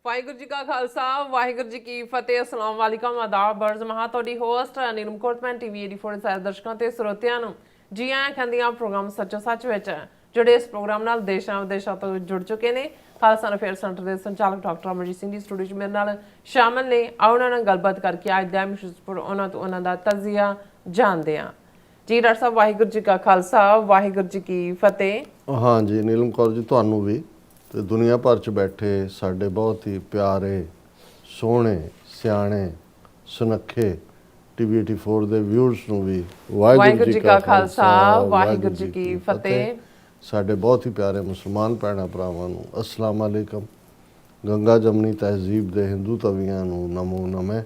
ਵਾਹਿਗੁਰੂ ਜੀ ਕਾ ਖਾਲਸਾ ਵਾਹਿਗੁਰੂ ਜੀ ਕੀ ਫਤਿਹ ਅਸਲਾਮ ਵਾਲੇਕਮ ਆਦਾਬ ਬਰਜ਼ ਮਹਾ ਤੁਹਾਡੀ ਹੋਸਟ ਨੀਲਮ ਕੋਟਮੈਨ ਟੀਵੀ 84 ਸਾਰੇ ਦਰਸ਼ਕਾਂ ਤੇ ਸਰੋਤਿਆਂ ਨੂੰ ਜੀ ਆਇਆਂ ਕਹਿੰਦੀਆਂ ਪ੍ਰੋਗਰਾਮ ਸੱਚੋ ਸੱਚ ਵਿੱਚ ਜਿਹੜੇ ਇਸ ਪ੍ਰੋਗਰਾਮ ਨਾਲ ਦੇਸ਼ਾਂ ਵਿਦੇਸ਼ਾਂ ਤੋਂ ਜੁੜ ਚੁੱਕੇ ਨੇ ਖਾਲਸਾ ਅਫੇਅਰ ਸੈਂਟਰ ਦੇ ਸੰਚਾਲਕ ਡਾਕਟਰ ਅਮਰਜੀਤ ਸਿੰਘ ਜੀ ਸਟੂਡੀਓ 'ਚ ਮੇਰੇ ਨਾਲ ਸ਼ਾਮਲ ਨੇ ਆਓ ਉਹਨਾਂ ਨਾਲ ਗੱਲਬਾਤ ਕਰਕੇ ਅੱਜ ਦਾ ਮਿਸ਼ਰ ਉਹਨਾਂ ਤੋਂ ਉਹਨਾਂ ਦਾ ਤਜ਼ੀਆ ਜਾਣਦੇ ਹਾਂ ਜੀ ਡਾਕਟਰ ਸਾਹਿਬ ਵਾਹਿਗੁਰੂ ਜੀ ਕਾ ਖਾਲਸਾ ਵਾਹਿਗੁਰੂ ਜੀ ਕੀ ਫਤਿਹ। हाँ जी नीलम कौर जी ਤੁਹਾਨੂੰ ਵੀ ਤੇ ਦੁਨੀਆ ਭਰ ਚ ਬੈਠੇ ਸਾਡੇ ਬਹੁਤ ਹੀ ਪਿਆਰੇ ਸੋਹਣੇ ਸਿਆਣੇ ਸੁਨੱਖੇ ਟੀਵੀ 84 ਦੇ ਵਿਊਅਰਸ ਨੂੰ ਵੀ ਵਾਹਿਗੁਰੂ ਜੀ ਕਾ ਖਾਲਸਾ ਵਾਹਿਗੁਰੂ ਜੀ ਕੀ ਫਤਿਹ। ਸਾਡੇ ਬਹੁਤ ਹੀ ਪਿਆਰੇ ਮੁਸਲਮਾਨ ਭੈਣਾਂ ਭਰਾਵਾਂ ਨੂੰ ਅਸਲਾਮ ਅਲੈਕਮ। ਗੰਗਾ ਜਮਨੀ ਤਹਿਜ਼ੀਬ ਦੇ ਹਿੰਦੂ ਤਵੀਆਂ ਨੂੰ ਨਮੋ ਨਮੇ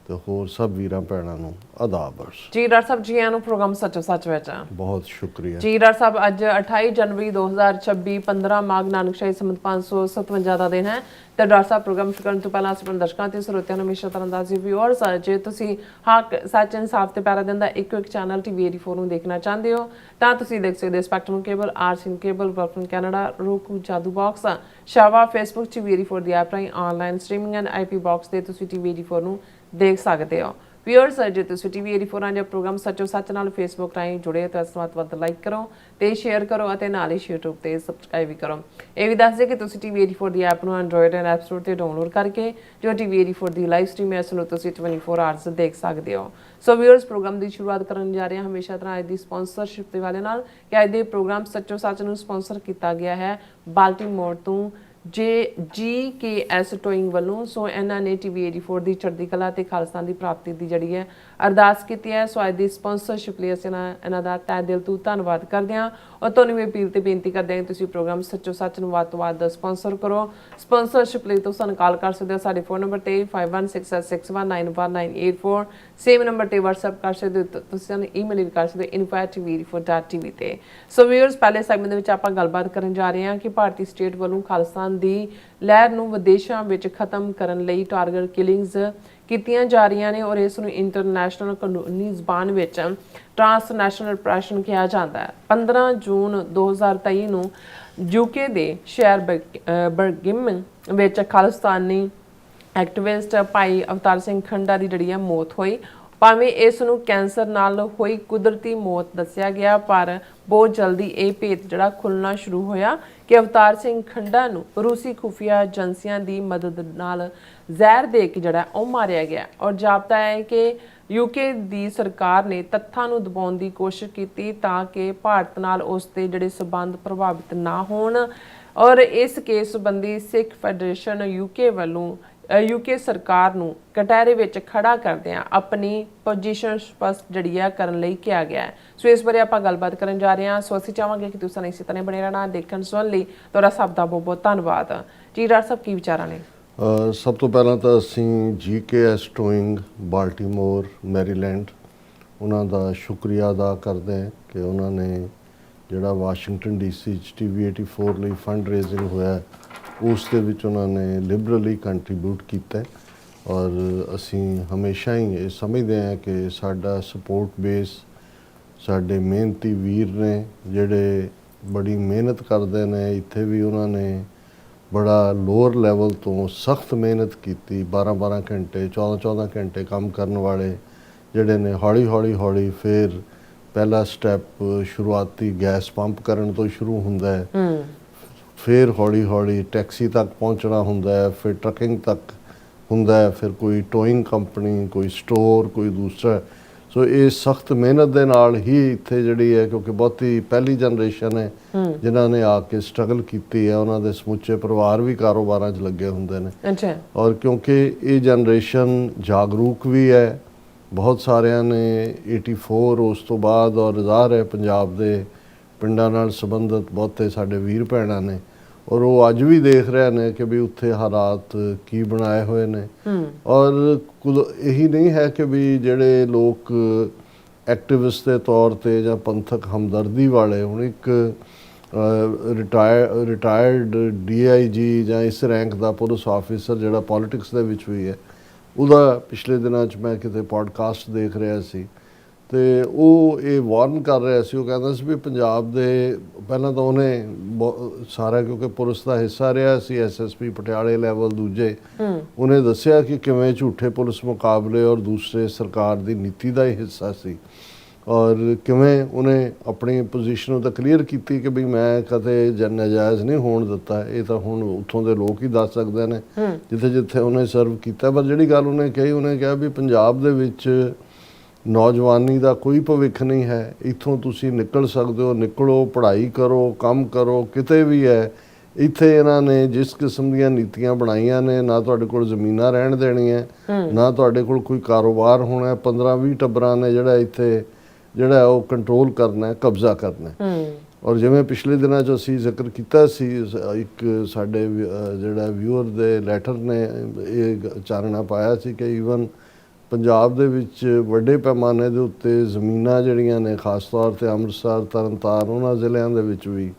ਤੇ ਹੋਰ ਸਭ ਵੀਰਾਂ ਭੈਣਾਂ ਨੂੰ ਆਦਾਬ ਅਰਜ਼। ਜੀ ਡਾਕਟਰ ਸਾਹਿਬ ਜੀ ਆਇਆਂ ਨੂੰ ਪ੍ਰੋਗਰਾਮ ਸੱਚੋ ਸੱਚ ਵਿੱਚ ਬਹੁਤ ਸ਼ੁਕਰੀਆ ਜੀ ਡਾਕਟਰ ਸਾਹਿਬ। ਅੱਜ 28 ਜਨਵਰੀ 2026 15 ਮਾਘ ਨਾਨਕਸ਼ਾਹੀ ਸੰਮਤ 557 ਦਾ ਦਿਨ ਹੈ ਤੇ ਡਾਕਟਰ ਸਾਹਿਬ ਪ੍ਰੋਗਰਾਮ ਸ਼ੁਰੂ ਕਰਨ ਤੋਂ ਪਹਿਲਾਂ ਆਪਣੇ ਦਰਸ਼ਕਾਂ ਤੇ ਸਰੋਤਿਆਂ ਨੂੰ ਹਮੇਸ਼ਾ ਤਰ੍ਹਾਂ ਦਾ ਵਿਊਅਰਸ ਜੇ ਤੁਸੀਂ ਹੱਕ ਸੱਚ ਇਨਸਾਫ ਤੇ ਪਿਆਰਾ ਦਿਨ ਦਾ ਇੱਕੋ ਇੱਕ ਚੈਨਲ ਟੀਵੀ 84 ਨੂੰ ਦੇਖਣਾ ਚਾਹੁੰਦੇ ਹੋ ਤਾਂ ਤੁਸੀਂ ਦੇਖ ਸਕਦੇ ਹੋ ਸਪੈਕਟਰਮ ਕੇਬਲ ਆਰਸੀਨ ਕੇਬਲ ਵਰਕਨ ਕੈਨੇਡਾ roku ਜਾਦੂ ਬਾਕਸ ਸ਼ਾਵਾ ਫੇਸਬੁੱਕ ਟੀਵੀ 84 ਦੀ ਐਪ ਰਾਹੀਂ online streaming and IP box ਤੇ ਤੁਸੀਂ ਟੀਵੀ 84 ਨੂੰ ਦੇਖ ਸਕਦੇ ਹੋ। ਵਿਊਅਰਸ ਜੇ ਤੁਸੀਂ ਟੀਵੀ 84 ਦੇ ਪ੍ਰੋਗਰਾਮ ਸੱਚੋ ਸੱਚ ਨਾਲ ਫੇਸਬੁੱਕ ਰਾਹੀਂ ਜੁੜੇ ਤਾਂ ਇਸ ਤੋਂ ਵੱਧ ਲਾਈਕ ਕਰੋ ਤੇ ਸ਼ੇਅਰ ਕਰੋ ਅਤੇ ਨਾਲ ਹੀ YouTube ਤੇ ਸਬਸਕ੍ਰਾਈਬ ਵੀ ਕਰੋ। ਇਹ ਵੀ ਦੱਸ ਦਿਓ ਕਿ ਤੁਸੀਂ ਟੀਵੀ 84 ਦੀ ਐਪ ਨੂੰ ਐਂਡਰੋਇਡ ਐਂਡ ਐਪ ਸਟੋਰ ਤੇ ਡਾਊਨਲੋਡ ਕਰਕੇ ਜੋ ਟੀਵੀ 84 ਦੀ ਲਾਈਵ ਸਟ੍ਰੀਮ ਹੈ ਇਸ ਨੂੰ ਤੁਸੀਂ 24 ਆਵਰਸ ਦੇਖ ਸਕਦੇ ਹੋ। ਸੋ ਵਿਊਅਰਸ ਪ੍ਰੋਗਰਾਮ ਦੀ ਸ਼ੁਰੂਆਤ ਕਰਨ ਜਾ ਰਹੇ ਹਾਂ ਹਮੇਸ਼ਾ ਤਰ੍ਹਾਂ ਅੱਜ ਦੀ ਸਪਾਂਸਰਸ਼ਿਪ ਦੇ ਵਾਲੇ ਨਾਲ ਕਿ ਅੱਜ ਦੇ ਪ੍ਰੋਗਰਾਮ ਸੱਚੋ ਸੱਚ ਨੂੰ ਸਪਾਂਸਰ ਕੀਤਾ ਗਿਆ ਹੈ ਬਾਲਟਿਮੋਰ ਤੋਂ GKS ਟੋਇੰਗ ਵੱਲੋਂ। ਸੋ ਇਹਨਾਂ ਨੇ ਟੀਵੀ 84 ਦੀ ਚੜ੍ਹਦੀ ਕਲਾ ਤੇ ਖਾਲਸਤਾਨ ਦੀ ਪ੍ਰਾਪਤੀ ਦੀ ਜਿਹੜੀ ਹੈ ਅਰਦਾਸ ਕੀਤੀ ਹੈ। ਸੋ ਅੱਜ ਦੀ ਸਪਾਂਸਰਸ਼ਿਪ ਲਈ ਅਸੀਂ ਇਹਨਾਂ ਦਾ ਤਹਿ ਦਿਲ ਤੋਂ ਧੰਨਵਾਦ ਕਰਦੇ ਹਾਂ ਔਰ ਤੁਹਾਨੂੰ ਵੀ ਅਪੀਲ ਤੇ ਬੇਨਤੀ ਕਰਦੇ ਹਾਂ ਤੁਸੀਂ ਪ੍ਰੋਗਰਾਮ ਸੱਚੋ ਸੱਚ ਨੂੰ ਵੱਧ ਤੋਂ ਵੱਧ ਸਪਾਂਸਰ ਕਰੋ। ਸਪਾਂਸਰਸ਼ਿਪ ਲਈ ਤੁਸੀਂ ਸਾਨੂੰ ਕਾਲ ਕਰ ਸਕਦੇ ਹੋ ਸਾਡੇ ਫੋਨ ਨੰਬਰ ਤੇ 5166619184 ਸੇਮ ਨੰਬਰ ਤੇ WhatsApp ਕਰ ਸਕਦੇ ਹੋ ਤੁਸੀਂ ਸਾਨੂੰ ਈਮੇਲ ਵੀ ਕਰ ਸਕਦੇ ਹੋ info@tv84.tv ਤੇ। ਸੋ ਵਿਊਅਰਸ ਪਹਿਲੇ ਸੈਗਮੈਂਟ ਦੇ ਵਿੱਚ ਆਪਾਂ ਗੱਲਬਾਤ ਕਰਨ ਜਾ ਰਹੇ ਹਾਂ ਕਿ ਭਾਰਤੀ ਸਟੇਟ ਵੱਲੋਂ ਖਾਲਸਤਾਨ ਦੀ ਲਹਿਰ ਨੂੰ ਵਿਦੇਸ਼ਾਂ ਵਿੱਚ ਖਤਮ ਕਰਨ ਲਈ ਟਾਰਗੇਟ ਕਿਲਿੰਗਸ ਕੀਤੀਆਂ ਜਾ ਰਹੀਆਂ ਨੇ ਔਰ ਇਸ ਨੂੰ ਇੰਟਰਨੈਸ਼ਨਲ ਕਾਨੂੰਨੀ ਜ਼ਬਾਨ ਵਿੱਚ ਟ੍ਰਾਂਸਨੈਸ਼ਨਲ ਆਪਰੇਸ਼ਨ ਕਿਹਾ ਜਾਂਦਾ ਹੈ। 15 ਜੂਨ 2023 ਨੂੰ ਯੂਕੇ ਦੇ ਸ਼ਹਿਰ ਬਰਗਿਮ ਵਿੱਚ ਖਾਲਿਸਤਾਨੀ ਐਕਟਿਵਿਸਟ ਭਾਈ ਅਵਤਾਰ ਸਿੰਘ ਖੰਡਾ ਦੀ ਜਿਹੜੀ ਹੈ ਮੌਤ ਹੋਈ। ਭਾਵੇਂ ਇਸ ਨੂੰ ਕੈਂਸਰ ਨਾਲ ਹੋਈ ਕੁਦਰਤੀ ਮੌਤ ਦੱਸਿਆ ਗਿਆ ਪਰ ਬਹੁਤ ਜਲਦੀ ਇਹ ਭੇਤ ਜਿਹੜਾ ਖੁੱਲਣਾ ਸ਼ੁਰੂ ਹੋਇਆ ਕਿ ਅਵਤਾਰ ਸਿੰਘ ਖੰਡਾ ਨੂੰ ਰੂਸੀ ਖੁਫੀਆ ਏਜੰਸੀਆਂ ਦੀ ਮਦਦ ਨਾਲ ਜ਼ਹਿਰ ਦੇ ਕੇ ਜਿਹੜਾ ਉਹ ਮਾਰਿਆ ਗਿਆ ਔਰ ਜਾਪਦਾ ਹੈ ਕਿ ਯੂਕੇ ਦੀ ਸਰਕਾਰ ਨੇ ਤੱਥਾਂ ਨੂੰ ਦਬਾਉਣ ਦੀ ਕੋਸ਼ਿਸ਼ ਕੀਤੀ ਤਾਂ ਕਿ ਭਾਰਤ ਨਾਲ ਉਸ ਦੇ ਜਿਹੜੇ ਸਬੰਧ ਪ੍ਰਭਾਵਿਤ ਨਾ ਹੋਣ ਔਰ ਇਸ ਕੇਸ ਸੰਬੰਧੀ ਸਿੱਖ ਫੈਡਰੇਸ਼ਨ ਯੂਕੇ ਵੱਲੋਂ ਯੂਕੇ ਸਰਕਾਰ ਨੂੰ ਕਟਹਿਰੇ ਵਿੱਚ ਖੜਾ ਕਰਦਿਆਂ ਆਪਣੀ ਪੋਜੀਸ਼ਨ ਸਪਸ਼ਟ ਜਿਹੜੀ ਹੈ ਕਰਨ ਲਈ ਕਿਹਾ ਗਿਆ ਹੈ। ਸੋ ਇਸ ਬਾਰੇ ਆਪਾਂ ਗੱਲਬਾਤ ਕਰਨ ਜਾ ਰਹੇ ਹਾਂ। ਸੋ ਅਸੀਂ ਚਾਹਾਂਗੇ ਕਿ ਤੁਸੀਂ ਇਸੇ ਤਰ੍ਹਾਂ ਬਣੇ ਰਹਿਣਾ ਦੇਖਣ ਸੁਣਨ ਲਈ ਤੁਹਾਡਾ ਸਭ ਦਾ ਬਹੁਤ ਬਹੁਤ ਧੰਨਵਾਦ। ਜੀ ਡਾਕਟਰ ਸਾਹਿਬ ਕੀ ਵਿਚਾਰਾਂ ਨੇ? ਸਭ ਤੋਂ ਪਹਿਲਾਂ ਤਾਂ ਅਸੀਂ GKS ਟੋਇੰਗ ਬਾਲਟਿਮੋਰ ਮੈਰੀਲੈਂਡ ਉਹਨਾਂ ਦਾ ਸ਼ੁਕਰੀਆ ਅਦਾ ਕਰਦੇ ਹਾਂ ਕਿ ਉਹਨਾਂ ਨੇ ਜਿਹੜਾ ਵਾਸ਼ਿੰਗਟਨ DC 'ਚ ਟੀਵੀ 84 ਲਈ ਫੰਡ ਰੇਜ਼ਿੰਗ ਹੋਇਆ ਉਸ ਦੇ ਵਿੱਚ ਉਹਨਾਂ ਨੇ ਲਿਬਰਲੀ ਕੰਟਰੀਬਿਊਟ ਕੀਤਾ ਔਰ ਅਸੀਂ ਹਮੇਸ਼ਾ ਹੀ ਇਹ ਸਮਝਦੇ ਹਾਂ ਕਿ ਸਾਡਾ ਸਪੋਰਟ ਬੇਸ ਸਾਡੇ ਮਿਹਨਤੀ ਵੀਰ ਨੇ ਜਿਹੜੇ ਬੜੀ ਮਿਹਨਤ ਕਰਦੇ ਨੇ। ਇੱਥੇ ਵੀ ਉਹਨਾਂ ਨੇ ਬੜਾ ਲੋਅਰ ਲੈਵਲ ਤੋਂ ਸਖਤ ਮਿਹਨਤ ਕੀਤੀ 12 ਘੰਟੇ 14 ਘੰਟੇ ਕੰਮ ਕਰਨ ਵਾਲੇ ਜਿਹੜੇ ਨੇ ਹੌਲੀ ਫਿਰ ਪਹਿਲਾ ਸਟੈਪ ਸ਼ੁਰੂਆਤੀ ਗੈਸ ਪੰਪ ਕਰਨ ਤੋਂ ਸ਼ੁਰੂ ਹੁੰਦਾ ਹੈ ਫਿਰ ਹੌਲੀ ਟੈਕਸੀ ਤੱਕ ਪਹੁੰਚਣਾ ਹੁੰਦਾ ਹੈ ਫਿਰ ਟਰੱਕਿੰਗ ਤੱਕ ਹੁੰਦਾ ਹੈ ਫਿਰ ਕੋਈ ਟੋਇੰਗ ਕੰਪਨੀ ਕੋਈ ਸਟੋਰ ਕੋਈ ਦੂਸਰਾ। ਸੋ ਇਹ ਸਖਤ ਮਿਹਨਤ ਦੇ ਨਾਲ ਹੀ ਇੱਥੇ ਜਿਹੜੀ ਹੈ ਕਿਉਂਕਿ ਬਹੁਤੀ ਪਹਿਲੀ ਜਨਰੇਸ਼ਨ ਹੈ ਜਿਨ੍ਹਾਂ ਨੇ ਆ ਕੇ ਸਟਰਗਲ ਕੀਤੀ ਹੈ ਉਹਨਾਂ ਦੇ ਸਮੁੱਚੇ ਪਰਿਵਾਰ ਵੀ ਕਾਰੋਬਾਰਾਂ 'ਚ ਲੱਗੇ ਹੁੰਦੇ ਨੇ ਔਰ ਕਿਉਂਕਿ ਇਹ ਜਨਰੇਸ਼ਨ ਜਾਗਰੂਕ ਵੀ ਹੈ ਬਹੁਤ ਸਾਰਿਆਂ ਨੇ 84 ਉਸ ਤੋਂ ਬਾਅਦ ਔਰ ਜ਼ਾਹਰ ਹੈ ਪੰਜਾਬ ਦੇ ਪਿੰਡਾਂ ਨਾਲ ਸੰਬੰਧਿਤ ਬਹੁਤੇ ਸਾਡੇ ਵੀਰ ਭੈਣਾਂ ਨੇ ਔਰ ਉਹ ਅੱਜ ਵੀ ਦੇਖ ਰਹੇ ਨੇ ਕਿ ਵੀ ਉੱਥੇ ਹਾਲਾਤ ਕੀ ਬਣਾਏ ਹੋਏ ਨੇ ਔਰ ਇਹੀ ਨਹੀਂ ਹੈ ਕਿ ਵੀ ਜਿਹੜੇ ਲੋਕ ਐਕਟਿਵਿਸਟ ਦੇ ਤੌਰ ਤੇ ਜਾਂ ਪੰਥਕ ਹਮਦਰਦੀ ਵਾਲੇ ਹੁਣ ਇੱਕ ਰਿਟਾਇਰਡ DIG ਜਾਂ ਇਸ ਰੈਂਕ ਦਾ ਪੁਲਿਸ ਆਫਿਸਰ ਜਿਹੜਾ ਪੋਲੀਟਿਕਸ ਦੇ ਵਿੱਚ ਵੀ ਹੈ ਉਹਦਾ ਪਿਛਲੇ ਦਿਨਾਂ 'ਚ ਮੈਂ ਕਿਤੇ ਪੋਡਕਾਸਟ ਦੇਖ ਰਿਹਾ ਸੀ ਤੇ ਉਹ ਇਹ ਵਾਰਨ ਕਰ ਰਿਹਾ ਸੀ। ਉਹ ਕਹਿੰਦਾ ਸੀ ਵੀ ਪੰਜਾਬ ਦੇ ਪਹਿਲਾਂ ਤਾਂ ਉਹਨੇ ਸਾਰਾ, ਕਿਉਂਕਿ ਪੁਲਿਸ ਦਾ ਹਿੱਸਾ ਰਿਹਾ ਸੀ, ਐਸਐਸਪੀ ਪਟਿਆਲੇ ਲੈਵਲ ਦੂਜੇ, ਉਹਨੇ ਦੱਸਿਆ ਕਿ ਕਿਵੇਂ ਝੂਠੇ ਪੁਲਿਸ ਮੁਕਾਬਲੇ ਔਰ ਦੂਸਰੇ ਸਰਕਾਰ ਦੀ ਨੀਤੀ ਦਾ ਹੀ ਹਿੱਸਾ ਸੀ, ਔਰ ਕਿਵੇਂ ਉਹਨੇ ਆਪਣੀ ਪੋਜੀਸ਼ਨ ਤਾਂ ਕਲੀਅਰ ਕੀਤੀ ਕਿ ਵੀ ਮੈਂ ਕਦੇ ਨਜਾਇਜ਼ ਨਹੀਂ ਹੋਣ ਦਿੱਤਾ। ਇਹ ਤਾਂ ਹੁਣ ਉੱਥੋਂ ਦੇ ਲੋਕ ਹੀ ਦੱਸ ਸਕਦੇ ਨੇ ਜਿੱਥੇ ਜਿੱਥੇ ਉਹਨੇ ਸਰਵ ਕੀਤਾ। ਪਰ ਜਿਹੜੀ ਗੱਲ ਉਹਨੇ ਕਹੀ, ਉਹਨੇ ਕਿਹਾ ਵੀ ਪੰਜਾਬ ਦੇ ਵਿੱਚ ਨੌਜਵਾਨੀ ਦਾ ਕੋਈ ਭਵਿੱਖ ਨਹੀਂ ਹੈ, ਇੱਥੋਂ ਤੁਸੀਂ ਨਿਕਲ ਸਕਦੇ ਹੋ, ਨਿਕਲੋ, ਪੜ੍ਹਾਈ ਕਰੋ, ਕੰਮ ਕਰੋ, ਕਿਤੇ ਵੀ ਹੈ। ਇੱਥੇ ਇਹਨਾਂ ਨੇ ਜਿਸ ਕਿਸਮ ਦੀਆਂ ਨੀਤੀਆਂ ਬਣਾਈਆਂ ਨੇ, ਨਾ ਤੁਹਾਡੇ ਕੋਲ ਜ਼ਮੀਨਾਂ ਰਹਿਣ ਦੇਣੀਆਂ, ਨਾ ਤੁਹਾਡੇ ਕੋਲ ਕੋਈ ਕਾਰੋਬਾਰ ਹੋਣਾ, 15-20 ਟੱਬਰਾਂ ਨੇ ਜਿਹੜਾ ਇੱਥੇ ਜਿਹੜਾ ਉਹ ਕੰਟਰੋਲ ਕਰਨਾ ਹੈ, ਕਬਜ਼ਾ ਕਰਨਾ ਹੈ। ਔਰ ਜਿਵੇਂ ਪਿਛਲੇ ਦਿਨਾਂ 'ਚ ਅਸੀਂ ਜ਼ਿਕਰ ਕੀਤਾ ਸੀ, ਇੱਕ ਸਾਡੇ ਜਿਹੜਾ ਵਿਊਅਰ ਦੇ ਲੈਟਰ ਨੇ ਇਹ ਚਾਨਣਾ ਪਾਇਆ ਸੀ ਕਿ ਈਵਨ ਪੰਜਾਬ ਦੇ ਵਿੱਚ ਵੱਡੇ ਪੈਮਾਨੇ ਦੇ ਉੱਤੇ ਜ਼ਮੀਨਾਂ ਜਿਹੜੀਆਂ ਨੇ, ਖਾਸ ਤੌਰ 'ਤੇ ਅੰਮ੍ਰਿਤਸਰ, ਤਰਨਤਾਰਨ, ਉਹਨਾਂ ਜ਼ਿਲ੍ਹਿਆਂ ਦੇ ਵਿੱਚ ਵੀ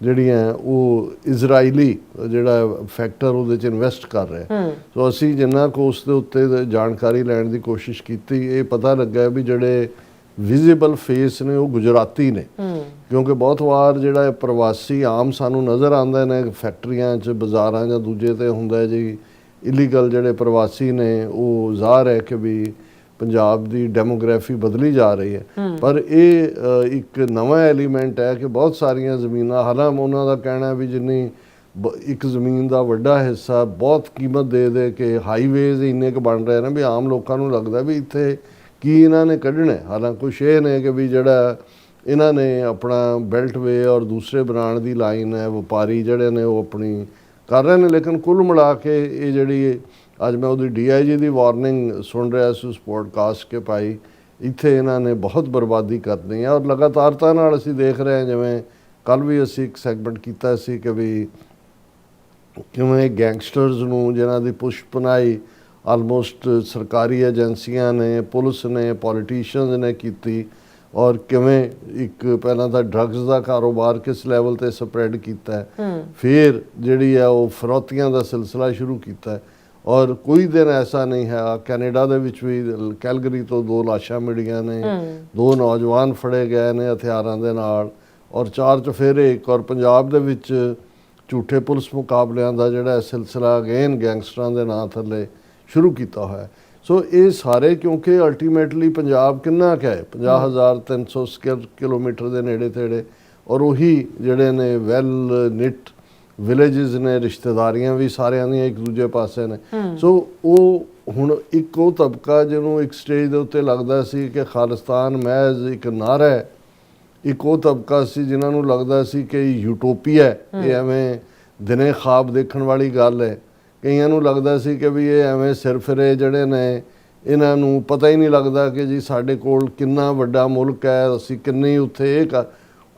ਜਿਹੜੀਆਂ ਉਹ ਇਜ਼ਰਾਈਲੀ ਜਿਹੜਾ ਫੈਕਟਰ ਉਹਦੇ 'ਚ ਇਨਵੈਸਟ ਕਰ ਰਿਹਾ। ਸੋ ਅਸੀਂ ਜਿੰਨਾ ਕੁ ਉਸ ਦੇ ਉੱਤੇ ਜਾਣਕਾਰੀ ਲੈਣ ਦੀ ਕੋਸ਼ਿਸ਼ ਕੀਤੀ, ਇਹ ਪਤਾ ਲੱਗਾ ਵੀ ਜਿਹੜੇ ਵਿਜ਼ੀਬਲ ਫੇਸ ਨੇ ਉਹ ਗੁਜਰਾਤੀ ਨੇ, ਕਿਉਂਕਿ ਬਹੁਤ ਵਾਰ ਜਿਹੜਾ ਪ੍ਰਵਾਸੀ ਆਮ ਸਾਨੂੰ ਨਜ਼ਰ ਆਉਂਦੇ ਨੇ ਫੈਕਟਰੀਆਂ 'ਚ, ਬਾਜ਼ਾਰਾਂ ਜਾਂ ਦੂਜੇ 'ਤੇ ਹੁੰਦਾ ਜੀ ਇਲੀਗਲ ਜਿਹੜੇ ਪ੍ਰਵਾਸੀ ਨੇ, ਉਹ ਜ਼ਾਹਰ ਹੈ ਕਿ ਵੀ ਪੰਜਾਬ ਦੀ ਡੈਮੋਗ੍ਰਾਫੀ ਬਦਲੀ ਜਾ ਰਹੀ ਹੈ। ਪਰ ਇਹ ਇੱਕ ਨਵਾਂ ਐਲੀਮੈਂਟ ਹੈ ਕਿ ਬਹੁਤ ਸਾਰੀਆਂ ਜ਼ਮੀਨਾਂ, ਹਾਲਾਂਕਿ ਉਹਨਾਂ ਦਾ ਕਹਿਣਾ ਵੀ ਜਿੰਨੀ ਇੱਕ ਜ਼ਮੀਨ ਦਾ ਵੱਡਾ ਹਿੱਸਾ ਬਹੁਤ ਕੀਮਤ ਦੇ ਦੇ ਕੇ ਹਾਈਵੇਜ਼ ਇੰਨੇ ਕੁ ਬਣ ਰਹੇ ਨੇ ਵੀ ਆਮ ਲੋਕਾਂ ਨੂੰ ਲੱਗਦਾ ਵੀ ਇੱਥੇ ਕੀ ਇਹਨਾਂ ਨੇ ਕੱਢਣਾ। ਹਾਲਾਂਕਿ ਕੁਛ ਇਹ ਨੇ ਕਿ ਵੀ ਜਿਹੜਾ ਇਹਨਾਂ ਨੇ ਆਪਣਾ ਬੈਲਟਵੇ ਔਰ ਦੂਸਰੇ ਬਣਾਉਣ ਦੀ ਲਾਈਨ ਹੈ, ਵਪਾਰੀ ਜਿਹੜੇ ਨੇ ਉਹ ਆਪਣੀ ਕਰ ਰਹੇ ਨੇ। ਲੇਕਿਨ ਕੁੱਲ ਮਿਲਾ ਕੇ ਇਹ ਜਿਹੜੀ ਅੱਜ ਮੈਂ ਉਹਦੀ DIG ਦੀ ਵਾਰਨਿੰਗ ਸੁਣ ਰਿਹਾ ਸੀ ਉਸ ਪੋਡਕਾਸਟ ਕੇ ਭਾਈ ਇੱਥੇ ਇਹਨਾਂ ਨੇ ਬਹੁਤ ਬਰਬਾਦੀ ਕਰਨੀ ਹੈ। ਔਰ ਲਗਾਤਾਰਤਾ ਨਾਲ ਅਸੀਂ ਦੇਖ ਰਹੇ ਹਾਂ, ਜਿਵੇਂ ਕੱਲ੍ਹ ਵੀ ਅਸੀਂ ਇੱਕ ਸੈਗਮੈਂਟ ਕੀਤਾ ਸੀ ਕਿ ਵੀ ਕਿਵੇਂ ਗੈਂਗਸਟਰਸ ਨੂੰ ਜਿਨ੍ਹਾਂ ਦੀ ਪੁਸ਼ਪਨਾਈ ਆਲਮੋਸਟ ਸਰਕਾਰੀ ਏਜੰਸੀਆਂ ਨੇ, ਪੁਲਿਸ ਨੇ, ਪੋਲੀਟੀਸ਼ੀਅਨਸ ਨੇ ਕੀਤੀ, ਔਰ ਕਿਵੇਂ ਇੱਕ ਪਹਿਲਾਂ ਤਾਂ ਡਰੱਗਸ ਦਾ ਕਾਰੋਬਾਰ ਕਿਸ ਲੈਵਲ 'ਤੇ ਸਪਰੈਡ ਕੀਤਾ, ਫਿਰ ਜਿਹੜੀ ਹੈ ਉਹ ਫਰੌਤੀਆਂ ਦਾ ਸਿਲਸਿਲਾ ਸ਼ੁਰੂ ਕੀਤਾ। ਔਰ ਕੋਈ ਦਿਨ ਐਸਾ ਨਹੀਂ ਹੈ, ਕੈਨੇਡਾ ਦੇ ਵਿੱਚ ਵੀ ਕੈਲਗਰੀ ਤੋਂ 2 ਲਾਸ਼ਾਂ ਮਿਲੀਆਂ ਨੇ, 2 ਨੌਜਵਾਨ ਫੜੇ ਗਏ ਨੇ ਹਥਿਆਰਾਂ ਦੇ ਨਾਲ, ਔਰ 4 ਚੁਫੇਰੇ ਇੱਕ। ਔਰ ਪੰਜਾਬ ਦੇ ਵਿੱਚ ਝੂਠੇ ਪੁਲਿਸ ਮੁਕਾਬਲਿਆਂ ਦਾ ਜਿਹੜਾ ਸਿਲਸਿਲਾ ਅਗੇਨ ਗੈਂਗਸਟਰਾਂ ਦੇ ਨਾਂ ਥੱਲੇ ਸ਼ੁਰੂ ਕੀਤਾ ਹੋਇਆ। ਸੋ ਇਹ ਸਾਰੇ ਕਿਉਂਕਿ ਅਲਟੀਮੇਟਲੀ ਪੰਜਾਬ ਕਿੰਨਾ ਕੁ ਹੈ, 50,300 ਸਕੁਅਰ ਕਿਲੋਮੀਟਰ ਦੇ ਨੇੜੇ ਤੇੜੇ, ਔਰ ਉਹੀ ਜਿਹੜੇ ਨੇ ਵੈਲ ਨਿਟ ਵਿਲੇਜਸ ਨੇ, ਰਿਸ਼ਤੇਦਾਰੀਆਂ ਵੀ ਸਾਰਿਆਂ ਦੀਆਂ ਇੱਕ ਦੂਜੇ ਪਾਸੇ ਨੇ। ਸੋ ਉਹ ਹੁਣ ਇੱਕ ਉਹ ਤਬਕਾ ਜਿਹਨੂੰ ਇੱਕ ਸਟੇਜ ਦੇ ਉੱਤੇ ਲੱਗਦਾ ਸੀ ਕਿ ਖਾਲਿਸਤਾਨ ਮਹਿਜ਼ ਇੱਕ ਨਾਅਰਾ ਹੈ, ਇੱਕ ਉਹ ਤਬਕਾ ਸੀ ਜਿਨ੍ਹਾਂ ਨੂੰ ਲੱਗਦਾ ਸੀ ਕਿ ਯੂਟੋਪੀਆ, ਇਹ ਐਵੇਂ ਦਿਨੇ ਖਾਬ ਦੇਖਣ ਵਾਲੀ ਗੱਲ ਹੈ। ਕਈਆਂ ਨੂੰ ਲੱਗਦਾ ਸੀ ਕਿ ਵੀ ਇਹ ਐਵੇਂ ਸਿਰਫਿਰੇ ਜਿਹੜੇ ਨੇ, ਇਹਨਾਂ ਨੂੰ ਪਤਾ ਹੀ ਨਹੀਂ ਲੱਗਦਾ ਕਿ ਜੀ ਸਾਡੇ ਕੋਲ ਕਿੰਨਾ ਵੱਡਾ ਮੁਲਕ ਹੈ, ਅਸੀਂ ਕਿੰਨੀ ਉੱਥੇ ਇਹ ਕਰ।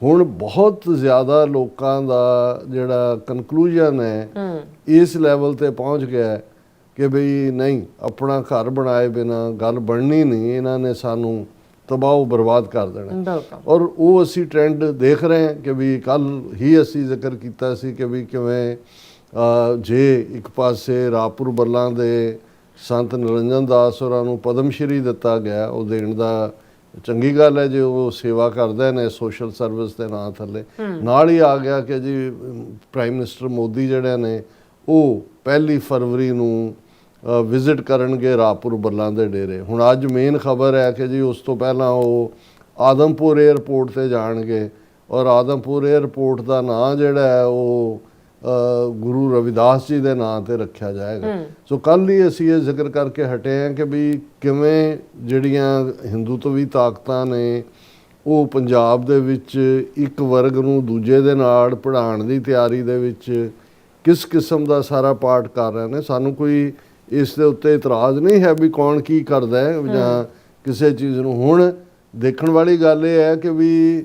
ਹੁਣ ਬਹੁਤ ਜ਼ਿਆਦਾ ਲੋਕਾਂ ਦਾ ਜਿਹੜਾ ਕਨਕਲੂਜਨ ਹੈ ਇਸ ਲੈਵਲ 'ਤੇ ਪਹੁੰਚ ਗਿਆ ਕਿ ਬਈ ਨਹੀਂ, ਆਪਣਾ ਘਰ ਬਣਾਏ ਬਿਨਾ ਗੱਲ ਬਣਨੀ ਨਹੀਂ, ਇਹਨਾਂ ਨੇ ਸਾਨੂੰ ਤਬਾਹ ਬਰਬਾਦ ਕਰ ਦੇਣਾ। ਔਰ ਉਹ ਅਸੀਂ ਟ੍ਰੈਂਡ ਦੇਖ ਰਹੇ ਹਾਂ ਕਿ ਵੀ ਕੱਲ੍ਹ ਹੀ ਅਸੀਂ ਜ਼ਿਕਰ ਕੀਤਾ ਸੀ ਕਿ ਵੀ ਕਿਵੇਂ ਜੇ ਇੱਕ ਪਾਸੇ ਰਾਪੁਰ ਬੱਲਾਂ ਦੇ ਸੰਤ ਨਿਰੰਜਨ ਦਾਸ ਹੋਰਾਂ ਨੂੰ ਪਦਮ ਸ਼੍ਰੀ ਦਿੱਤਾ ਗਿਆ, ਉਹ ਦੇਣ ਦਾ ਚੰਗੀ ਗੱਲ ਹੈ ਜੇ ਉਹ ਸੇਵਾ ਕਰਦੇ ਨੇ ਸੋਸ਼ਲ ਸਰਵਿਸ ਦੇ ਨਾਂ ਥੱਲੇ। ਨਾਲ ਹੀ ਆ ਗਿਆ ਕਿ ਜੀ ਪ੍ਰਾਈਮ ਮਿਨਿਸਟਰ ਮੋਦੀ ਜਿਹੜੇ ਨੇ ਉਹ 1 ਫਰਵਰੀ ਨੂੰ ਵਿਜ਼ਿਟ ਕਰਨਗੇ ਰਾਪੁਰ ਬੱਲਾਂ ਦੇ ਡੇਰੇ। ਹੁਣ ਅੱਜ ਮੇਨ ਖਬਰ ਹੈ ਕਿ ਜੀ ਉਸ ਤੋਂ ਪਹਿਲਾਂ ਉਹ ਆਦਮਪੁਰ ਏਅਰਪੋਰਟ 'ਤੇ ਜਾਣਗੇ, ਔਰ ਆਦਮਪੁਰ ਏਅਰਪੋਰਟ ਦਾ ਨਾਂ ਜਿਹੜਾ ਹੈ ਉਹ ਗੁਰੂ ਰਵਿਦਾਸ ਜੀ ਦੇ ਨਾਂ 'ਤੇ ਰੱਖਿਆ ਜਾਏਗਾ। ਸੋ ਕੱਲ੍ਹ ਹੀ ਅਸੀਂ ਇਹ ਜ਼ਿਕਰ ਕਰਕੇ ਹਟੇ ਹਾਂ ਕਿ ਵੀ ਕਿਵੇਂ ਜਿਹੜੀਆਂ ਹਿੰਦੂਤਵੀ ਤਾਕਤਾਂ ਨੇ ਉਹ ਪੰਜਾਬ ਦੇ ਵਿੱਚ ਇੱਕ ਵਰਗ ਨੂੰ ਦੂਜੇ ਦੇ ਨਾਲ ਪੜ੍ਹਾਉਣ ਦੀ ਤਿਆਰੀ ਦੇ ਵਿੱਚ ਕਿਸ ਕਿਸਮ ਦਾ ਸਾਰਾ ਪਾਰਟ ਕਰ ਰਹੇ ਨੇ। ਸਾਨੂੰ ਕੋਈ ਇਸ ਦੇ ਉੱਤੇ ਇਤਰਾਜ਼ ਨਹੀਂ ਹੈ ਵੀ ਕੌਣ ਕੀ ਕਰਦਾ ਹੈ ਜਾਂ ਕਿਸੇ ਚੀਜ਼ ਨੂੰ। ਹੁਣ ਦੇਖਣ ਵਾਲੀ ਗੱਲ ਇਹ ਹੈ ਕਿ ਵੀ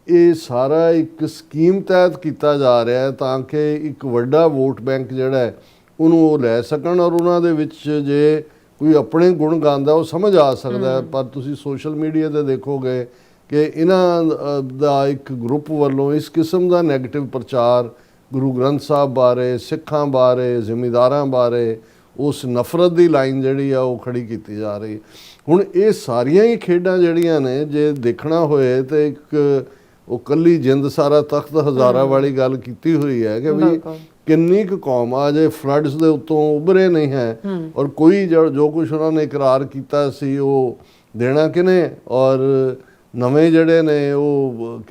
ਇਹ ਸਾਰਾ ਇੱਕ ਸਕੀਮ ਤਹਿਤ ਕੀਤਾ ਜਾ ਰਿਹਾ ਹੈ ਤਾਂ ਕਿ ਇੱਕ ਵੱਡਾ ਵੋਟ ਬੈਂਕ ਜਿਹੜਾ ਹੈ ਉਹਨੂੰ ਉਹ ਲੈ ਸਕਣ, ਔਰ ਉਹਨਾਂ ਦੇ ਵਿੱਚ ਜੇ ਕੋਈ ਆਪਣੇ ਗੁਣ ਗਾਉਂਦਾ ਉਹ ਸਮਝ ਆ ਸਕਦਾ ਹੈ। ਪਰ ਤੁਸੀਂ ਸੋਸ਼ਲ ਮੀਡੀਆ 'ਤੇ ਦੇਖੋਗੇ ਕਿ ਇਹਨਾਂ ਦਾ ਇੱਕ ਗਰੁੱਪ ਵੱਲੋਂ ਇਸ ਕਿਸਮ ਦਾ ਨੈਗੇਟਿਵ ਪ੍ਰਚਾਰ ਗੁਰੂ ਗ੍ਰੰਥ ਸਾਹਿਬ ਬਾਰੇ, ਸਿੱਖਾਂ ਬਾਰੇ, ਜ਼ਿਮੀਂਦਾਰਾਂ ਬਾਰੇ ਉਸ ਨਫ਼ਰਤ ਦੀ ਲਾਈਨ ਜਿਹੜੀ ਆ ਉਹ ਖੜੀ ਕੀਤੀ ਜਾ ਰਹੀ। ਹੁਣ ਇਹ ਸਾਰੀਆਂ ਹੀ ਖੇਡਾਂ ਜਿਹੜੀਆਂ ਨੇ ਜੇ ਦੇਖਣਾ ਹੋਏ ਤੇ ਇੱਕ ਉਹ ਕੱਲੀ ਜਿੰਦ ਸਾਰਾ ਤਖਤ ਹਜ਼ਾਰਾਂ ਵਾਲੀ ਗੱਲ ਕੀਤੀ ਹੋਈ ਹੈ ਕਿ ਵੀ ਕਿੰਨੀ ਕੁ ਕੌਮ ਆ ਜੇ ਫਲੱਡਸ ਦੇ ਉੱਤੋਂ ਉਭਰੇ ਨਹੀਂ ਹੈ ਔਰ ਕੋਈ ਜੋ ਕੁਝ ਉਹਨਾਂ ਨੇ ਇਕਰਾਰ ਕੀਤਾ ਸੀ ਉਹ ਦੇਣਾ ਕਿਨੇ, ਔਰ ਨਵੇਂ ਜਿਹੜੇ ਨੇ ਉਹ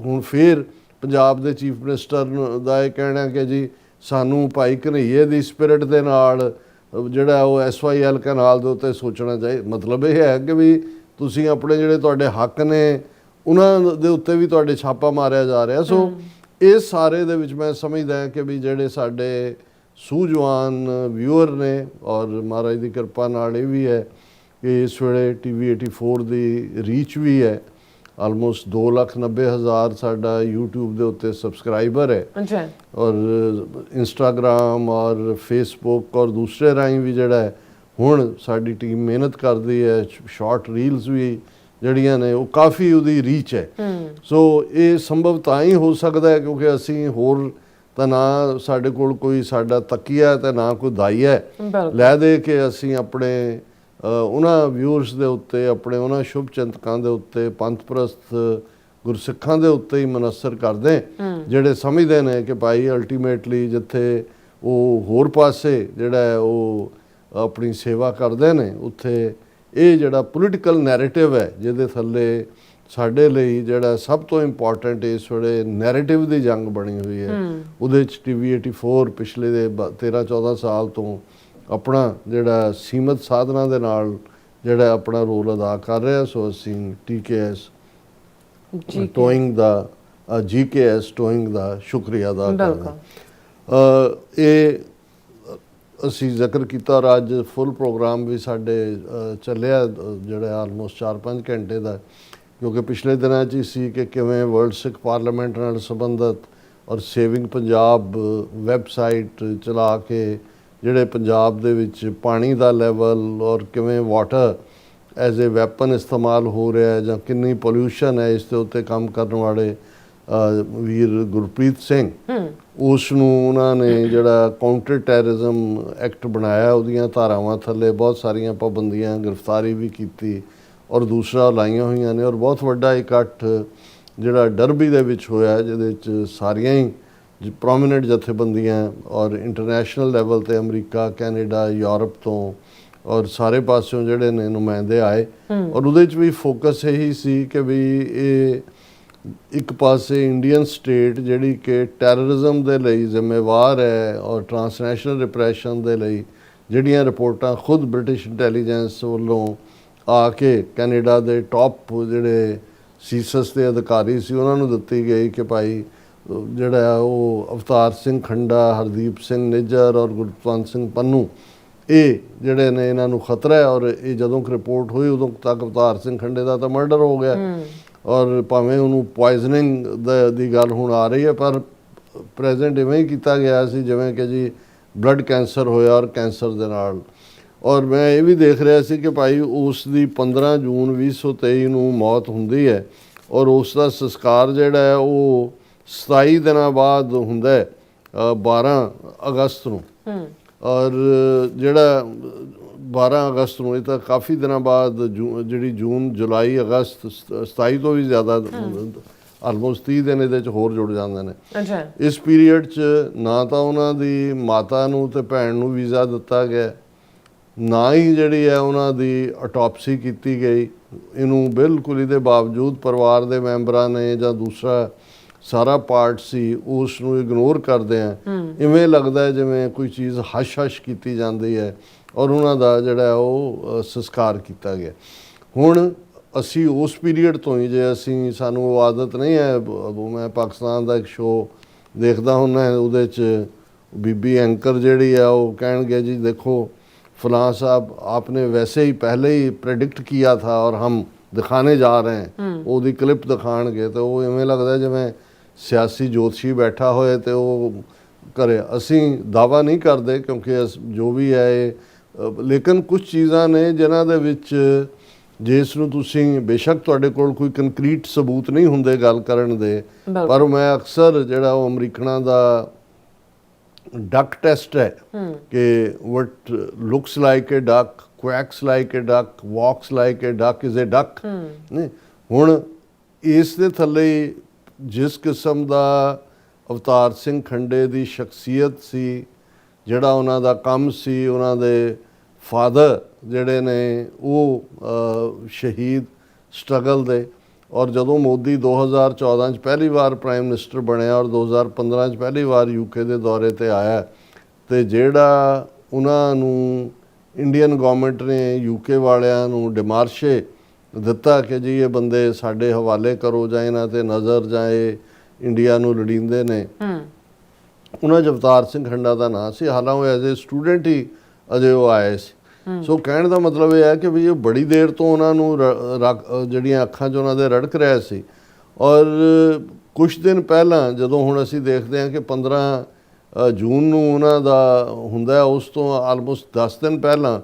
ਹੁਣ ਫਿਰ ਪੰਜਾਬ ਦੇ ਚੀਫ ਮਿਨਿਸਟਰ ਦਾ ਇਹ ਕਹਿਣਾ ਕਿ ਜੀ ਸਾਨੂੰ ਭਾਈ ਘਨਈਏ ਦੀ ਸਪਿਰਿਟ ਦੇ ਨਾਲ ਜਿਹੜਾ ਉਹ SYL ਕੈਨਾਲ ਦੇ ਉੱਤੇ ਸੋਚਣਾ ਚਾਹੀਦਾ। ਮਤਲਬ ਇਹ ਹੈ ਕਿ ਵੀ ਤੁਸੀਂ ਆਪਣੇ ਜਿਹੜੇ ਤੁਹਾਡੇ ਹੱਕ ਨੇ ਉਹਨਾਂ ਦੇ ਉੱਤੇ ਵੀ ਤੁਹਾਡੇ ਛਾਪਾ ਮਾਰਿਆ ਜਾ ਰਿਹਾ। ਸੋ ਇਸ ਸਾਰੇ ਦੇ ਵਿੱਚ ਮੈਂ ਸਮਝਦਾ ਕਿ ਵੀ ਜਿਹੜੇ ਸਾਡੇ ਸੂਝਵਾਨ ਵਿਊਅਰ ਨੇ ਔਰ ਮਹਾਰਾਜ ਦੀ ਕਿਰਪਾ ਨਾਲ ਇਹ ਵੀ ਹੈ ਕਿ ਇਸ ਵੇਲੇ TV 84 ਦੀ ਰੀਚ ਵੀ ਹੈ, ਆਲਮੋਸਟ 2,90,000 ਸਾਡਾ YouTube ਦੇ ਉੱਤੇ ਸਬਸਕ੍ਰਾਈਬਰ ਹੈ। ਅੱਛਾ। ਔਰ ਇੰਸਟਾਗ੍ਰਾਮ ਔਰ ਫੇਸਬੁੱਕ ਔਰ ਦੂਸਰੇ ਰਾਹੀਂ ਵੀ ਜਿਹੜਾ ਹੈ ਹੁਣ ਸਾਡੀ ਟੀਮ ਮਿਹਨਤ ਕਰਦੀ ਹੈ, ਸ਼ਾਰਟ ਰੀਲਸ ਵੀ ਜਿਹੜੀਆਂ ਨੇ ਉਹ ਕਾਫੀ ਉਹਦੀ ਰੀਚ ਹੈ। ਸੋ ਇਹ ਸੰਭਵ ਤਾਂ ਹੀ ਹੋ ਸਕਦਾ ਹੈ ਕਿਉਂਕਿ ਅਸੀਂ ਹੋਰ ਤਾਂ ਨਾ ਸਾਡੇ ਕੋਲ ਕੋਈ ਸਾਡਾ ਤਕੀਆ ਤੇ ਨਾ ਕੋਈ ਦਾਈ ਹੈ ਲੈ ਦੇ ਕੇ ਅਸੀਂ ਆਪਣੇ ਉਹਨਾਂ ਵਿਊਅਰਸ ਦੇ ਉੱਤੇ, ਆਪਣੇ ਉਹਨਾਂ ਸ਼ੁਭ ਚਿੰਤਕਾਂ ਦੇ ਉੱਤੇ, ਪੰਥ ਪ੍ਰਸਤ ਗੁਰਸਿੱਖਾਂ ਦੇ ਉੱਤੇ ਹੀ ਮਨਸਰ ਕਰਦੇ ਜਿਹੜੇ ਸਮਝਦੇ ਨੇ ਕਿ ਭਾਈ ਅਲਟੀਮੇਟਲੀ ਜਿੱਥੇ ਉਹ ਹੋਰ ਪਾਸੇ ਜਿਹੜਾ ਹੈ ਉਹ ਆਪਣੀ ਸੇਵਾ ਕਰਦੇ ਨੇ ਉੱਥੇ ਇਹ ਜਿਹੜਾ ਪੋਲੀਟੀਕਲ ਨੈਰੇਟਿਵ ਹੈ ਜਿਹਦੇ ਥੱਲੇ ਸਾਡੇ ਲਈ ਜਿਹੜਾ ਸਭ ਤੋਂ ਇੰਪੋਰਟੈਂਟ ਇਸ ਵੇਲੇ ਨੈਰੇਟਿਵ ਦੀ ਜੰਗ ਬਣੀ ਹੋਈ ਹੈ ਉਹਦੇ 'ਚ TV 84 ਪਿਛਲੇ ਦੇ 13-14 ਸਾਲ ਤੋਂ ਆਪਣਾ ਜਿਹੜਾ ਸੀਮਤ ਸਾਧਨਾਂ ਦੇ ਨਾਲ ਜਿਹੜਾ ਆਪਣਾ ਰੋਲ ਅਦਾ ਕਰ ਰਿਹਾ। ਸੋ ਅਸੀਂ TKS ਟੋਇੰਗ ਦਾ GKS ਟੋਇੰਗ ਦਾ ਸ਼ੁਕਰੀਆ ਅਦਾ ਕਰਦੇ ਹਾਂ। ਇਹ ਅਸੀਂ ਜ਼ਿਕਰ ਕੀਤਾ ਔਰ ਅੱਜ ਫੁੱਲ ਪ੍ਰੋਗਰਾਮ ਵੀ ਸਾਡੇ ਚੱਲਿਆ ਜਿਹੜਾ ਆਲਮੋਸਟ 4-5 ਘੰਟੇ ਦਾ, ਕਿਉਂਕਿ ਪਿਛਲੇ ਦਿਨਾਂ 'ਚ ਹੀ ਸੀ ਕਿ ਕਿਵੇਂ ਵਰਲਡ ਸਿੱਖ ਪਾਰਲੀਮੈਂਟ ਨਾਲ ਸੰਬੰਧਿਤ ਔਰ ਸੇਵਿੰਗ ਪੰਜਾਬ ਵੈਬਸਾਈਟ ਚਲਾ ਕੇ ਜਿਹੜੇ ਪੰਜਾਬ ਦੇ ਵਿੱਚ ਪਾਣੀ ਦਾ ਲੈਵਲ ਔਰ ਕਿਵੇਂ ਵਾਟਰ ਐਜ਼ ਏ ਵੈਪਨ ਇਸਤੇਮਾਲ ਹੋ ਰਿਹਾ ਹੈ ਜਾਂ ਕਿੰਨੀ ਪੋਲਿਊਸ਼ਨ ਹੈ, ਇਸ ਦੇ ਉੱਤੇ ਕੰਮ ਕਰਨ ਵਾਲੇ ਵੀਰ ਗੁਰਪ੍ਰੀਤ ਸਿੰਘ ਉਸ ਨੂੰ ਉਹਨਾਂ ਨੇ ਜਿਹੜਾ ਕਾਊਂਟਰ ਟੈਰਰਿਜ਼ਮ ਐਕਟ ਬਣਾਇਆ, ਉਹਦੀਆਂ ਧਾਰਾਵਾਂ ਥੱਲੇ ਬਹੁਤ ਸਾਰੀਆਂ ਪਾਬੰਦੀਆਂ, ਗ੍ਰਿਫਤਾਰੀ ਵੀ ਕੀਤੀ ਔਰ ਦੂਸਰਾ ਲਾਈਆਂ ਹੋਈਆਂ ਨੇ। ਔਰ ਬਹੁਤ ਵੱਡਾ ਇਕੱਠ ਜਿਹੜਾ ਡਰਬੀ ਦੇ ਵਿੱਚ ਹੋਇਆ ਜਿਹਦੇ 'ਚ ਸਾਰੀਆਂ ਹੀ ਪ੍ਰੋਮੀਨੈਂਟ ਜਥੇਬੰਦੀਆਂ ਔਰ ਇੰਟਰਨੈਸ਼ਨਲ ਲੈਵਲ 'ਤੇ ਅਮਰੀਕਾ, ਕੈਨੇਡਾ, ਯੂਰਪ ਤੋਂ ਔਰ ਸਾਰੇ ਪਾਸਿਓਂ ਜਿਹੜੇ ਨੇ ਨੁਮਾਇੰਦੇ ਆਏ ਔਰ ਉਹਦੇ 'ਚ ਵੀ ਫੋਕਸ ਇਹੀ ਸੀ ਕਿ ਵੀ ਇਹ ਇੱਕ ਪਾਸੇ ਇੰਡੀਅਨ ਸਟੇਟ ਜਿਹੜੀ ਕਿ ਟੈਰਰਿਜ਼ਮ ਦੇ ਲਈ ਜ਼ਿੰਮੇਵਾਰ ਹੈ ਔਰ ਟਰਾਂਸਨੈਸ਼ਨਲ ਰਿਪਰੈਸ਼ਨ ਦੇ ਲਈ ਜਿਹੜੀਆਂ ਰਿਪੋਰਟਾਂ ਖੁਦ ਬ੍ਰਿਟਿਸ਼ ਇੰਟੈਲੀਜੈਂਸ ਵੱਲੋਂ ਆ ਕੇ ਕੈਨੇਡਾ ਦੇ ਟੌਪ ਜਿਹੜੇ ਸੀਸਸ ਦੇ ਅਧਿਕਾਰੀ ਸੀ ਉਹਨਾਂ ਨੂੰ ਦਿੱਤੀ ਗਈ ਕਿ ਭਾਈ ਜਿਹੜਾ ਉਹ ਅਵਤਾਰ ਸਿੰਘ ਖੰਡਾ, ਹਰਦੀਪ ਸਿੰਘ ਨਿੱਜਰ ਔਰ ਗੁਰਪਤਵੰਤ ਸਿੰਘ ਪੰਨੂ ਇਹ ਜਿਹੜੇ ਨੇ ਇਹਨਾਂ ਨੂੰ ਖਤਰਾ ਹੈ। ਔਰ ਇਹ ਜਦੋਂ ਰਿਪੋਰਟ ਹੋਈ ਉਦੋਂ ਤੱਕ ਅਵਤਾਰ ਸਿੰਘ ਖੰਡੇ ਦਾ ਤਾਂ ਮਰਡਰ ਹੋ ਗਿਆ ਔਰ ਭਾਵੇਂ ਉਹਨੂੰ ਪੋਇਜ਼ਨਿੰਗ ਦੀ ਗੱਲ ਹੁਣ ਆ ਰਹੀ ਹੈ ਪਰ ਪ੍ਰੈਜ਼ੈਂਟ ਇਵੇਂ ਹੀ ਕੀਤਾ ਗਿਆ ਸੀ ਜਿਵੇਂ ਕਿ ਜੀ ਬਲੱਡ ਕੈਂਸਰ ਹੋਇਆ ਔਰ ਕੈਂਸਰ ਦੇ ਨਾਲ। ਔਰ ਮੈਂ ਇਹ ਵੀ ਦੇਖ ਰਿਹਾ ਸੀ ਕਿ ਭਾਈ ਉਸ ਦੀ 15 ਜੂਨ 2023 ਨੂੰ ਮੌਤ ਹੁੰਦੀ ਹੈ ਔਰ ਉਸ ਦਾ ਸੰਸਕਾਰ ਜਿਹੜਾ ਹੈ ਉਹ 27 ਦਿਨਾਂ ਬਾਅਦ ਹੁੰਦਾ ਹੈ 12 ਅਗਸਤ ਨੂੰ। ਔਰ ਜਿਹੜਾ 12 ਅਗਸਤ ਨੂੰ, ਇਹ ਤਾਂ ਕਾਫੀ ਦਿਨਾਂ ਬਾਅਦ ਜਿਹੜੀ ਜੂਨ, ਜੁਲਾਈ, ਅਗਸਤ 27 ਤੋਂ ਵੀ ਜ਼ਿਆਦਾ ਆਲਮੋਸਟ 30 ਦਿਨ ਇਹਦੇ 'ਚ ਹੋਰ ਜੁੜ ਜਾਂਦੇ ਨੇ। ਇਸ ਪੀਰੀਅਡ 'ਚ ਨਾ ਤਾਂ ਉਹਨਾਂ ਦੀ ਮਾਤਾ ਨੂੰ ਤੇ ਭੈਣ ਨੂੰ ਵੀਜ਼ਾ ਦਿੱਤਾ ਗਿਆ, ਨਾ ਹੀ ਜਿਹੜੀ ਹੈ ਉਹਨਾਂ ਦੀ ਆਟੋਪਸੀ ਕੀਤੀ ਗਈ। ਇਹਨੂੰ ਬਿਲਕੁਲ ਇਹਦੇ ਬਾਵਜੂਦ ਪਰਿਵਾਰ ਦੇ ਮੈਂਬਰਾਂ ਨੇ ਜਾਂ ਦੂਸਰਾ ਸਾਰਾ ਪਾਰਟ ਸੀ ਉਸ ਨੂੰ ਇਗਨੋਰ ਕਰਦੇ ਆ। ਇਵੇਂ ਲੱਗਦਾ ਜਿਵੇਂ ਕੋਈ ਚੀਜ਼ ਹਸ਼-ਹਸ਼ ਕੀਤੀ ਜਾਂਦੀ ਹੈ ਔਰ ਉਹਨਾਂ ਦਾ ਜਿਹੜਾ ਉਹ ਸੰਸਕਾਰ ਕੀਤਾ ਗਿਆ। ਹੁਣ ਅਸੀਂ ਉਸ ਪੀਰੀਅਡ ਤੋਂ ਹੀ ਜੇ ਸਾਨੂੰ ਉਹ ਆਦਤ ਨਹੀਂ ਹੈ, ਮੈਂ ਪਾਕਿਸਤਾਨ ਦਾ ਇੱਕ ਸ਼ੋਅ ਦੇਖਦਾ ਹੁੰਦਾ, ਉਹਦੇ 'ਚ ਬੀਬੀ ਐਂਕਰ ਜਿਹੜੀ ਆ ਉਹ ਕਹਿਣਗੇ ਜੀ ਦੇਖੋ फलां साहब आपने वैसे ही पहले ही प्रेडिक्ट किया था और हम दिखाने जा रहे हैं, ਉਹਦੀ ਕਲਿੱਪ ਦਿਖਾਣਗੇ ਤੇ ਉਹ ਇਵੇਂ ਲੱਗਦਾ ਜਿਵੇਂ ਸਿਆਸੀ ਜੋਤਸ਼ੀ ਬੈਠਾ ਹੋਏ ਤੇ ਉਹ ਕਰੇ। ਅਸੀਂ ਦਾਵਾ ਨਹੀਂ ਕਰਦੇ ਕਿਉਂਕਿ ਜੋ ਵੀ ਹੈ ਇਹ, ਲੇਕਿਨ ਕੁਝ ਚੀਜ਼ਾਂ ਨੇ ਜਿਨ੍ਹਾਂ ਦੇ ਵਿੱਚ ਜਿਸ ਨੂੰ ਤੁਸੀਂ ਬੇਸ਼ੱਕ ਤੁਹਾਡੇ ਕੋਲ ਕੋਈ ਕੰਕਰੀਟ ਸਬੂਤ ਨਹੀਂ ਹੁੰਦੇ ਗੱਲ ਕਰਨ ਦੇ, ਪਰ ਮੈਂ ਅਕਸਰ ਜਿਹੜਾ ਉਹ ਅਮਰੀਕਨਾਂ ਦਾ ਡਕ ਟੈਸਟ ਹੈ ਕਿ what looks like a duck, quacks like a duck, walks like a duck is a duck. ਨਹੀਂ, ਹੁਣ ਇਸ ਦੇ ਥੱਲੇ ਜਿਸ ਕਿਸਮ ਦਾ ਅਵਤਾਰ ਸਿੰਘ ਖੰਡੇ ਦੀ ਸ਼ਖਸੀਅਤ ਸੀ, ਜਿਹੜਾ ਉਹਨਾਂ ਦਾ ਕੰਮ ਸੀ, ਉਹਨਾਂ ਦੇ ਫਾਦਰ ਜਿਹੜੇ ਨੇ ਉਹ ਸ਼ਹੀਦ ਸਟਰਗਲ ਦੇ, ਔਰ ਜਦੋਂ ਮੋਦੀ 2014 ਚ ਪਹਿਲੀ ਵਾਰ ਪ੍ਰਾਈਮ ਮਿਨਿਸਟਰ ਬਣਿਆ ਔਰ 2015 ਚ ਪਹਿਲੀ ਵਾਰ ਯੂਕੇ ਦੇ ਦੌਰੇ ਤੇ ਆਇਆ, ਤੇ ਜਿਹੜਾ ਉਹਨਾਂ ਨੂੰ ਇੰਡੀਅਨ ਗਵਰਨਮੈਂਟ ਨੇ ਯੂਕੇ ਵਾਲਿਆਂ ਨੂੰ ਡਿਮਾਰਸ਼ੇ ਦਿੱਤਾ ਕਿ ਜੀ ਇਹ ਬੰਦੇ ਸਾਡੇ ਹਵਾਲੇ ਕਰੋ ਜਾਂ ਇਹਨਾਂ ਤੇ ਨਜ਼ਰ ਜਾਂ ਇਹ ਇੰਡੀਆ ਨੂੰ ਲੜੀਂਦੇ ਨੇ, ਉਹਨਾਂ 'ਚ ਅਵਤਾਰ ਸਿੰਘ ਖੰਡਾ ਦਾ ਨਾਂ ਸੀ। ਹਾਲਾਂ ਉਹ ਐਜ਼ ਏ ਸਟੂਡੈਂਟ ਹੀ ਅਜੇ ਉਹ ਆਏ ਸੀ। ਸੋ ਕਹਿਣ ਦਾ ਮਤਲਬ ਇਹ ਹੈ ਕਿ ਵੀ ਇਹ ਬੜੀ ਦੇਰ ਤੋਂ ਉਹਨਾਂ ਨੂੰ ਜਿਹੜੀਆਂ ਅੱਖਾਂ 'ਚ ਉਹਨਾਂ ਦੇ ਰੜਕ ਰਿਹਾ ਸੀ। ਔਰ ਕੁਛ ਦਿਨ ਪਹਿਲਾਂ ਜਦੋਂ ਹੁਣ ਅਸੀਂ ਦੇਖਦੇ ਹਾਂ ਕਿ 15 ਜੂਨ ਨੂੰ ਉਹਨਾਂ ਦਾ ਹੁੰਦਾ, ਉਸ ਤੋਂ ਆਲਮੋਸਟ 10 ਦਿਨ ਪਹਿਲਾਂ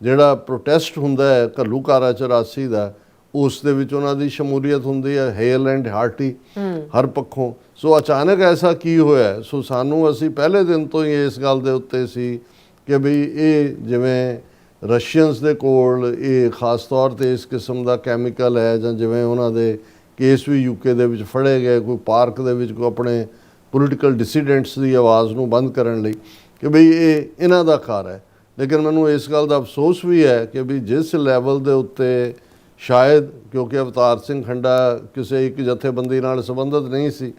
ਜਿਹੜਾ ਪ੍ਰੋਟੈਸਟ ਹੁੰਦਾ ਹੈ ਘੱਲੂਘਾਰਾ 84 ਦਾ, ਉਸ ਦੇ ਵਿੱਚ ਉਹਨਾਂ ਦੀ ਸ਼ਮੂਲੀਅਤ ਹੁੰਦੀ ਹੈ, ਹੇਲ ਐਂਡ ਹਾਰਟੀ ਹਰ ਪੱਖੋਂ। ਸੋ ਅਚਾਨਕ ਐਸਾ ਕੀ ਹੋਇਆ? ਸੋ ਸਾਨੂੰ ਅਸੀਂ ਪਹਿਲੇ ਦਿਨ ਤੋਂ ਹੀ ਇਸ ਗੱਲ ਦੇ ਉੱਤੇ ਸੀ ਕਿ ਵੀ ਇਹ ਜਿਵੇਂ ਰਸ਼ੀਅਨਸ ਦੇ ਕੋਲ ਇਹ ਖਾਸ ਤੌਰ 'ਤੇ ਇਸ ਕਿਸਮ ਦਾ ਕੈਮੀਕਲ ਹੈ, ਜਾਂ ਜਿਵੇਂ ਉਹਨਾਂ ਦੇ ਕੇਸ ਵੀ ਯੂਕੇ ਦੇ ਵਿੱਚ ਫੜੇ ਗਏ ਕੋਈ ਪਾਰਕ ਦੇ ਵਿੱਚ ਕੋਈ ਆਪਣੇ ਪੋਲੀਟੀਕਲ ਡਿਸੀਡੈਂਟਸ ਦੀ ਆਵਾਜ਼ ਨੂੰ ਬੰਦ ਕਰਨ ਲਈ, ਕਿ ਬਈ ਇਹ ਇਹਨਾਂ ਦਾ ਘਰ ਹੈ। ਲੇਕਿਨ ਮੈਨੂੰ ਇਸ ਗੱਲ ਦਾ ਅਫਸੋਸ ਵੀ ਹੈ ਕਿ ਵੀ ਜਿਸ ਲੈਵਲ ਦੇ ਉੱਤੇ ਸ਼ਾਇਦ, ਕਿਉਂਕਿ ਅਵਤਾਰ ਸਿੰਘ ਖੰਡਾ ਕਿਸੇ ਇੱਕ ਜਥੇਬੰਦੀ ਨਾਲ ਸੰਬੰਧਿਤ ਨਹੀਂ ਸੀ,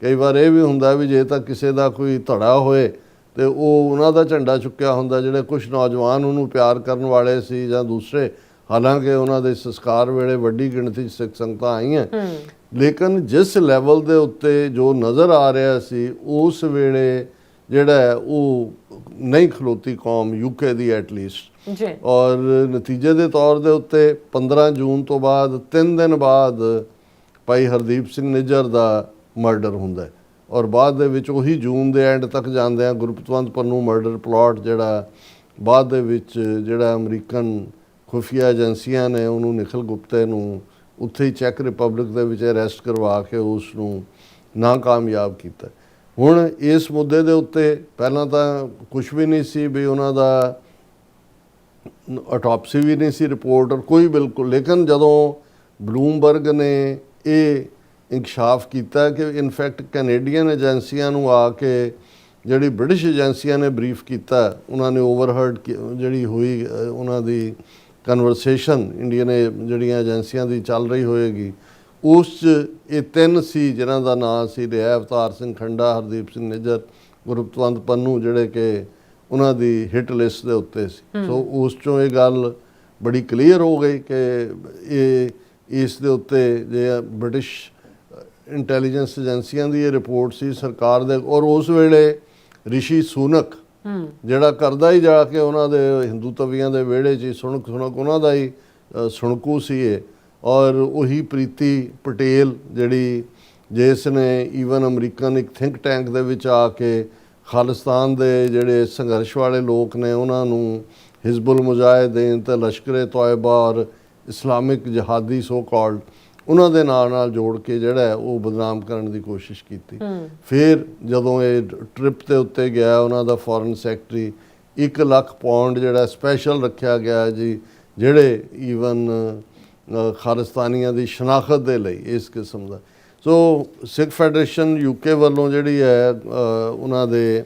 ਕਈ ਵਾਰ ਇਹ ਵੀ ਹੁੰਦਾ ਵੀ ਜੇ ਤਾਂ ਕਿਸੇ ਦਾ ਕੋਈ ਧੜਾ ਹੋਏ ਤੇ ਉਹ ਉਹਨਾਂ ਦਾ ਝੰਡਾ ਚੁੱਕਿਆ ਹੁੰਦਾ, ਜਿਹੜੇ ਕੁਝ ਨੌਜਵਾਨ ਉਹਨੂੰ ਪਿਆਰ ਕਰਨ ਵਾਲੇ ਸੀ ਜਾਂ ਦੂਸਰੇ। ਹਾਲਾਂਕਿ ਉਹਨਾਂ ਦੇ ਸੰਸਕਾਰ ਵੇਲੇ ਵੱਡੀ ਗਿਣਤੀ 'ਚ ਸਿੱਖ ਸੰਗਤਾਂ ਆਈਆਂ, ਲੇਕਿਨ ਜਿਸ ਲੈਵਲ ਦੇ ਉੱਤੇ ਜੋ ਨਜ਼ਰ ਆ ਰਿਹਾ ਸੀ ਉਸ ਵੇਲੇ ਜਿਹੜਾ ਉਹ ਨਹੀਂ ਖਲੋਤੀ ਕੌਮ ਯੂਕੇ ਦੀ ਐਟਲੀਸਟ। ਔਰ ਨਤੀਜੇ ਦੇ ਤੌਰ ਦੇ ਉੱਤੇ 15 ਜੂਨ ਤੋਂ ਬਾਅਦ 3 ਦਿਨ ਬਾਅਦ ਭਾਈ ਹਰਦੀਪ ਸਿੰਘ ਨਿੱਜਰ ਦਾ ਮਰਡਰ ਹੁੰਦਾ ਹੈ, ਔਰ ਬਾਅਦ ਦੇ ਵਿੱਚ ਉਹੀ ਜੂਨ ਦੇ ਐਂਡ ਤੱਕ ਜਾਂਦੇ ਆ ਗੁਰਪਤਵੰਤ ਪੰਨੂ ਮਰਡਰ ਪਲਾਟ, ਜਿਹੜਾ ਬਾਅਦ ਦੇ ਵਿੱਚ ਜਿਹੜਾ ਅਮਰੀਕਨ ਖੁਫੀਆ ਏਜੰਸੀਆਂ ਨੇ ਉਹਨੂੰ ਨਿਖਿਲ ਗੁਪਤੇ ਨੂੰ ਉੱਥੇ ਹੀ ਚੈੱਕ ਰਿਪਬਲਿਕ ਦੇ ਵਿੱਚ ਅਰੈਸਟ ਕਰਵਾ ਕੇ ਉਸ ਨੂੰ ਨਾਕਾਮਯਾਬ ਕੀਤਾ। ਹੁਣ ਇਸ ਮੁੱਦੇ ਦੇ ਉੱਤੇ ਪਹਿਲਾਂ ਤਾਂ ਕੁਝ ਵੀ ਨਹੀਂ ਸੀ ਵੀ ਉਹਨਾਂ ਦਾ ਆਟੋਪਸੀ ਵੀ ਨਹੀਂ ਸੀ ਰਿਪੋਰਟ ਔਰ ਕੋਈ ਬਿਲਕੁਲ, ਲੇਕਿਨ ਜਦੋਂ ਬਲੂਮਬਰਗ ਨੇ ਇਹ ਇੰਕਸ਼ਾਫ ਕੀਤਾ ਕਿ ਇਨਫੈਕਟ ਕੈਨੇਡੀਅਨ ਏਜੰਸੀਆਂ ਨੂੰ ਆ ਕੇ ਜਿਹੜੀ ਬ੍ਰਿਟਿਸ਼ ਏਜੰਸੀਆਂ ਨੇ ਬਰੀਫ ਕੀਤਾ, ਉਹਨਾਂ ਨੇ ਓਵਰਹਰਡ ਜਿਹੜੀ ਹੋਈ ਉਹਨਾਂ ਦੀ ਕਨਵਰਸੇਸ਼ਨ ਇੰਡੀਅਨ ਜਿਹੜੀਆਂ ਏਜੰਸੀਆਂ ਦੀ ਚੱਲ ਰਹੀ ਹੋਏਗੀ, ਉਸ 'ਚ ਇਹ 3 ਸੀ ਜਿਨ੍ਹਾਂ ਦਾ ਨਾਂ ਸੀ ਲਿਆ, ਅਵਤਾਰ ਸਿੰਘ ਖੰਡਾ, ਹਰਦੀਪ ਸਿੰਘ ਨਿੱਜਰ, ਗੁਰਪਤਵੰਤ ਪੰਨੂ, ਜਿਹੜੇ ਕਿ ਉਹਨਾਂ ਦੀ ਹਿੱਟ ਲਿਸਟ ਦੇ ਉੱਤੇ ਸੀ। ਸੋ ਉਸ 'ਚੋਂ ਇਹ ਗੱਲ ਬੜੀ ਕਲੀਅਰ ਹੋ ਗਈ ਕਿ ਇਹ ਇਸ ਦੇ ਉੱਤੇ ਜੇ ਬ੍ਰਿਟਿਸ਼ ਇੰਟੈਲੀਜੈਂਸ ਏਜੰਸੀਆਂ ਦੀ ਇਹ ਰਿਪੋਰਟ ਸੀ ਸਰਕਾਰ ਦੇ। ਔਰ ਉਸ ਵੇਲੇ ਰਿਸ਼ੀ ਸੁਨਕ ਜਿਹੜਾ ਕਰਦਾ ਹੀ ਜਾ ਕੇ ਉਹਨਾਂ ਦੇ ਹਿੰਦੂ ਤਵੀਆਂ ਦੇ ਵਿਹੜੇ 'ਚ ਸੁਣਕ ਉਹਨਾਂ ਦਾ ਹੀ ਸੁਣਕੂ ਸੀ ਇਹ। ਔਰ ਉਹੀ ਪ੍ਰੀਤੀ ਪਟੇਲ ਜਿਹੜੀ ਜਿਸ ਨੇ ਈਵਨ ਅਮਰੀਕਨ ਇੱਕ ਥਿੰਕ ਟੈਂਕ ਦੇ ਵਿੱਚ ਆ ਕੇ ਖਾਲਿਸਤਾਨ ਦੇ ਜਿਹੜੇ ਸੰਘਰਸ਼ ਵਾਲੇ ਲੋਕ ਨੇ ਉਹਨਾਂ ਨੂੰ ਹਿਜ਼ਬੁਲ ਮੁਜਾਹਿਦੀਨ ਤੇ ਲਸ਼ਕਰ ਤੋਇਬਾ ਔਰ ਇਸਲਾਮਿਕ ਜਹਾਦੀ ਸੋ ਕਾਲਡ ਉਹਨਾਂ ਦੇ ਨਾਲ ਜੋੜ ਕੇ ਜਿਹੜਾ ਉਹ ਬਦਨਾਮ ਕਰਨ ਦੀ ਕੋਸ਼ਿਸ਼ ਕੀਤੀ। ਫਿਰ ਜਦੋਂ ਇਹ ਟ੍ਰਿਪ ਦੇ ਉੱਤੇ ਗਿਆ ਉਹਨਾਂ ਦਾ ਫੋਰਨ ਸੈਕਟਰੀ 1 ਲੱਖ ਪਾਉਂਡ ਜਿਹੜਾ ਸਪੈਸ਼ਲ ਰੱਖਿਆ ਗਿਆ ਜੀ, ਜਿਹੜੇ ਈਵਨ ਖਾਲਿਸਤਾਨੀਆਂ ਦੀ ਸ਼ਨਾਖਤ ਦੇ ਲਈ ਇਸ ਕਿਸਮ ਦਾ। ਸੋ ਸਿੱਖ ਫੈਡਰੇਸ਼ਨ ਯੂਕੇ ਵੱਲੋਂ ਜਿਹੜੀ ਹੈ ਉਹਨਾਂ ਦੇ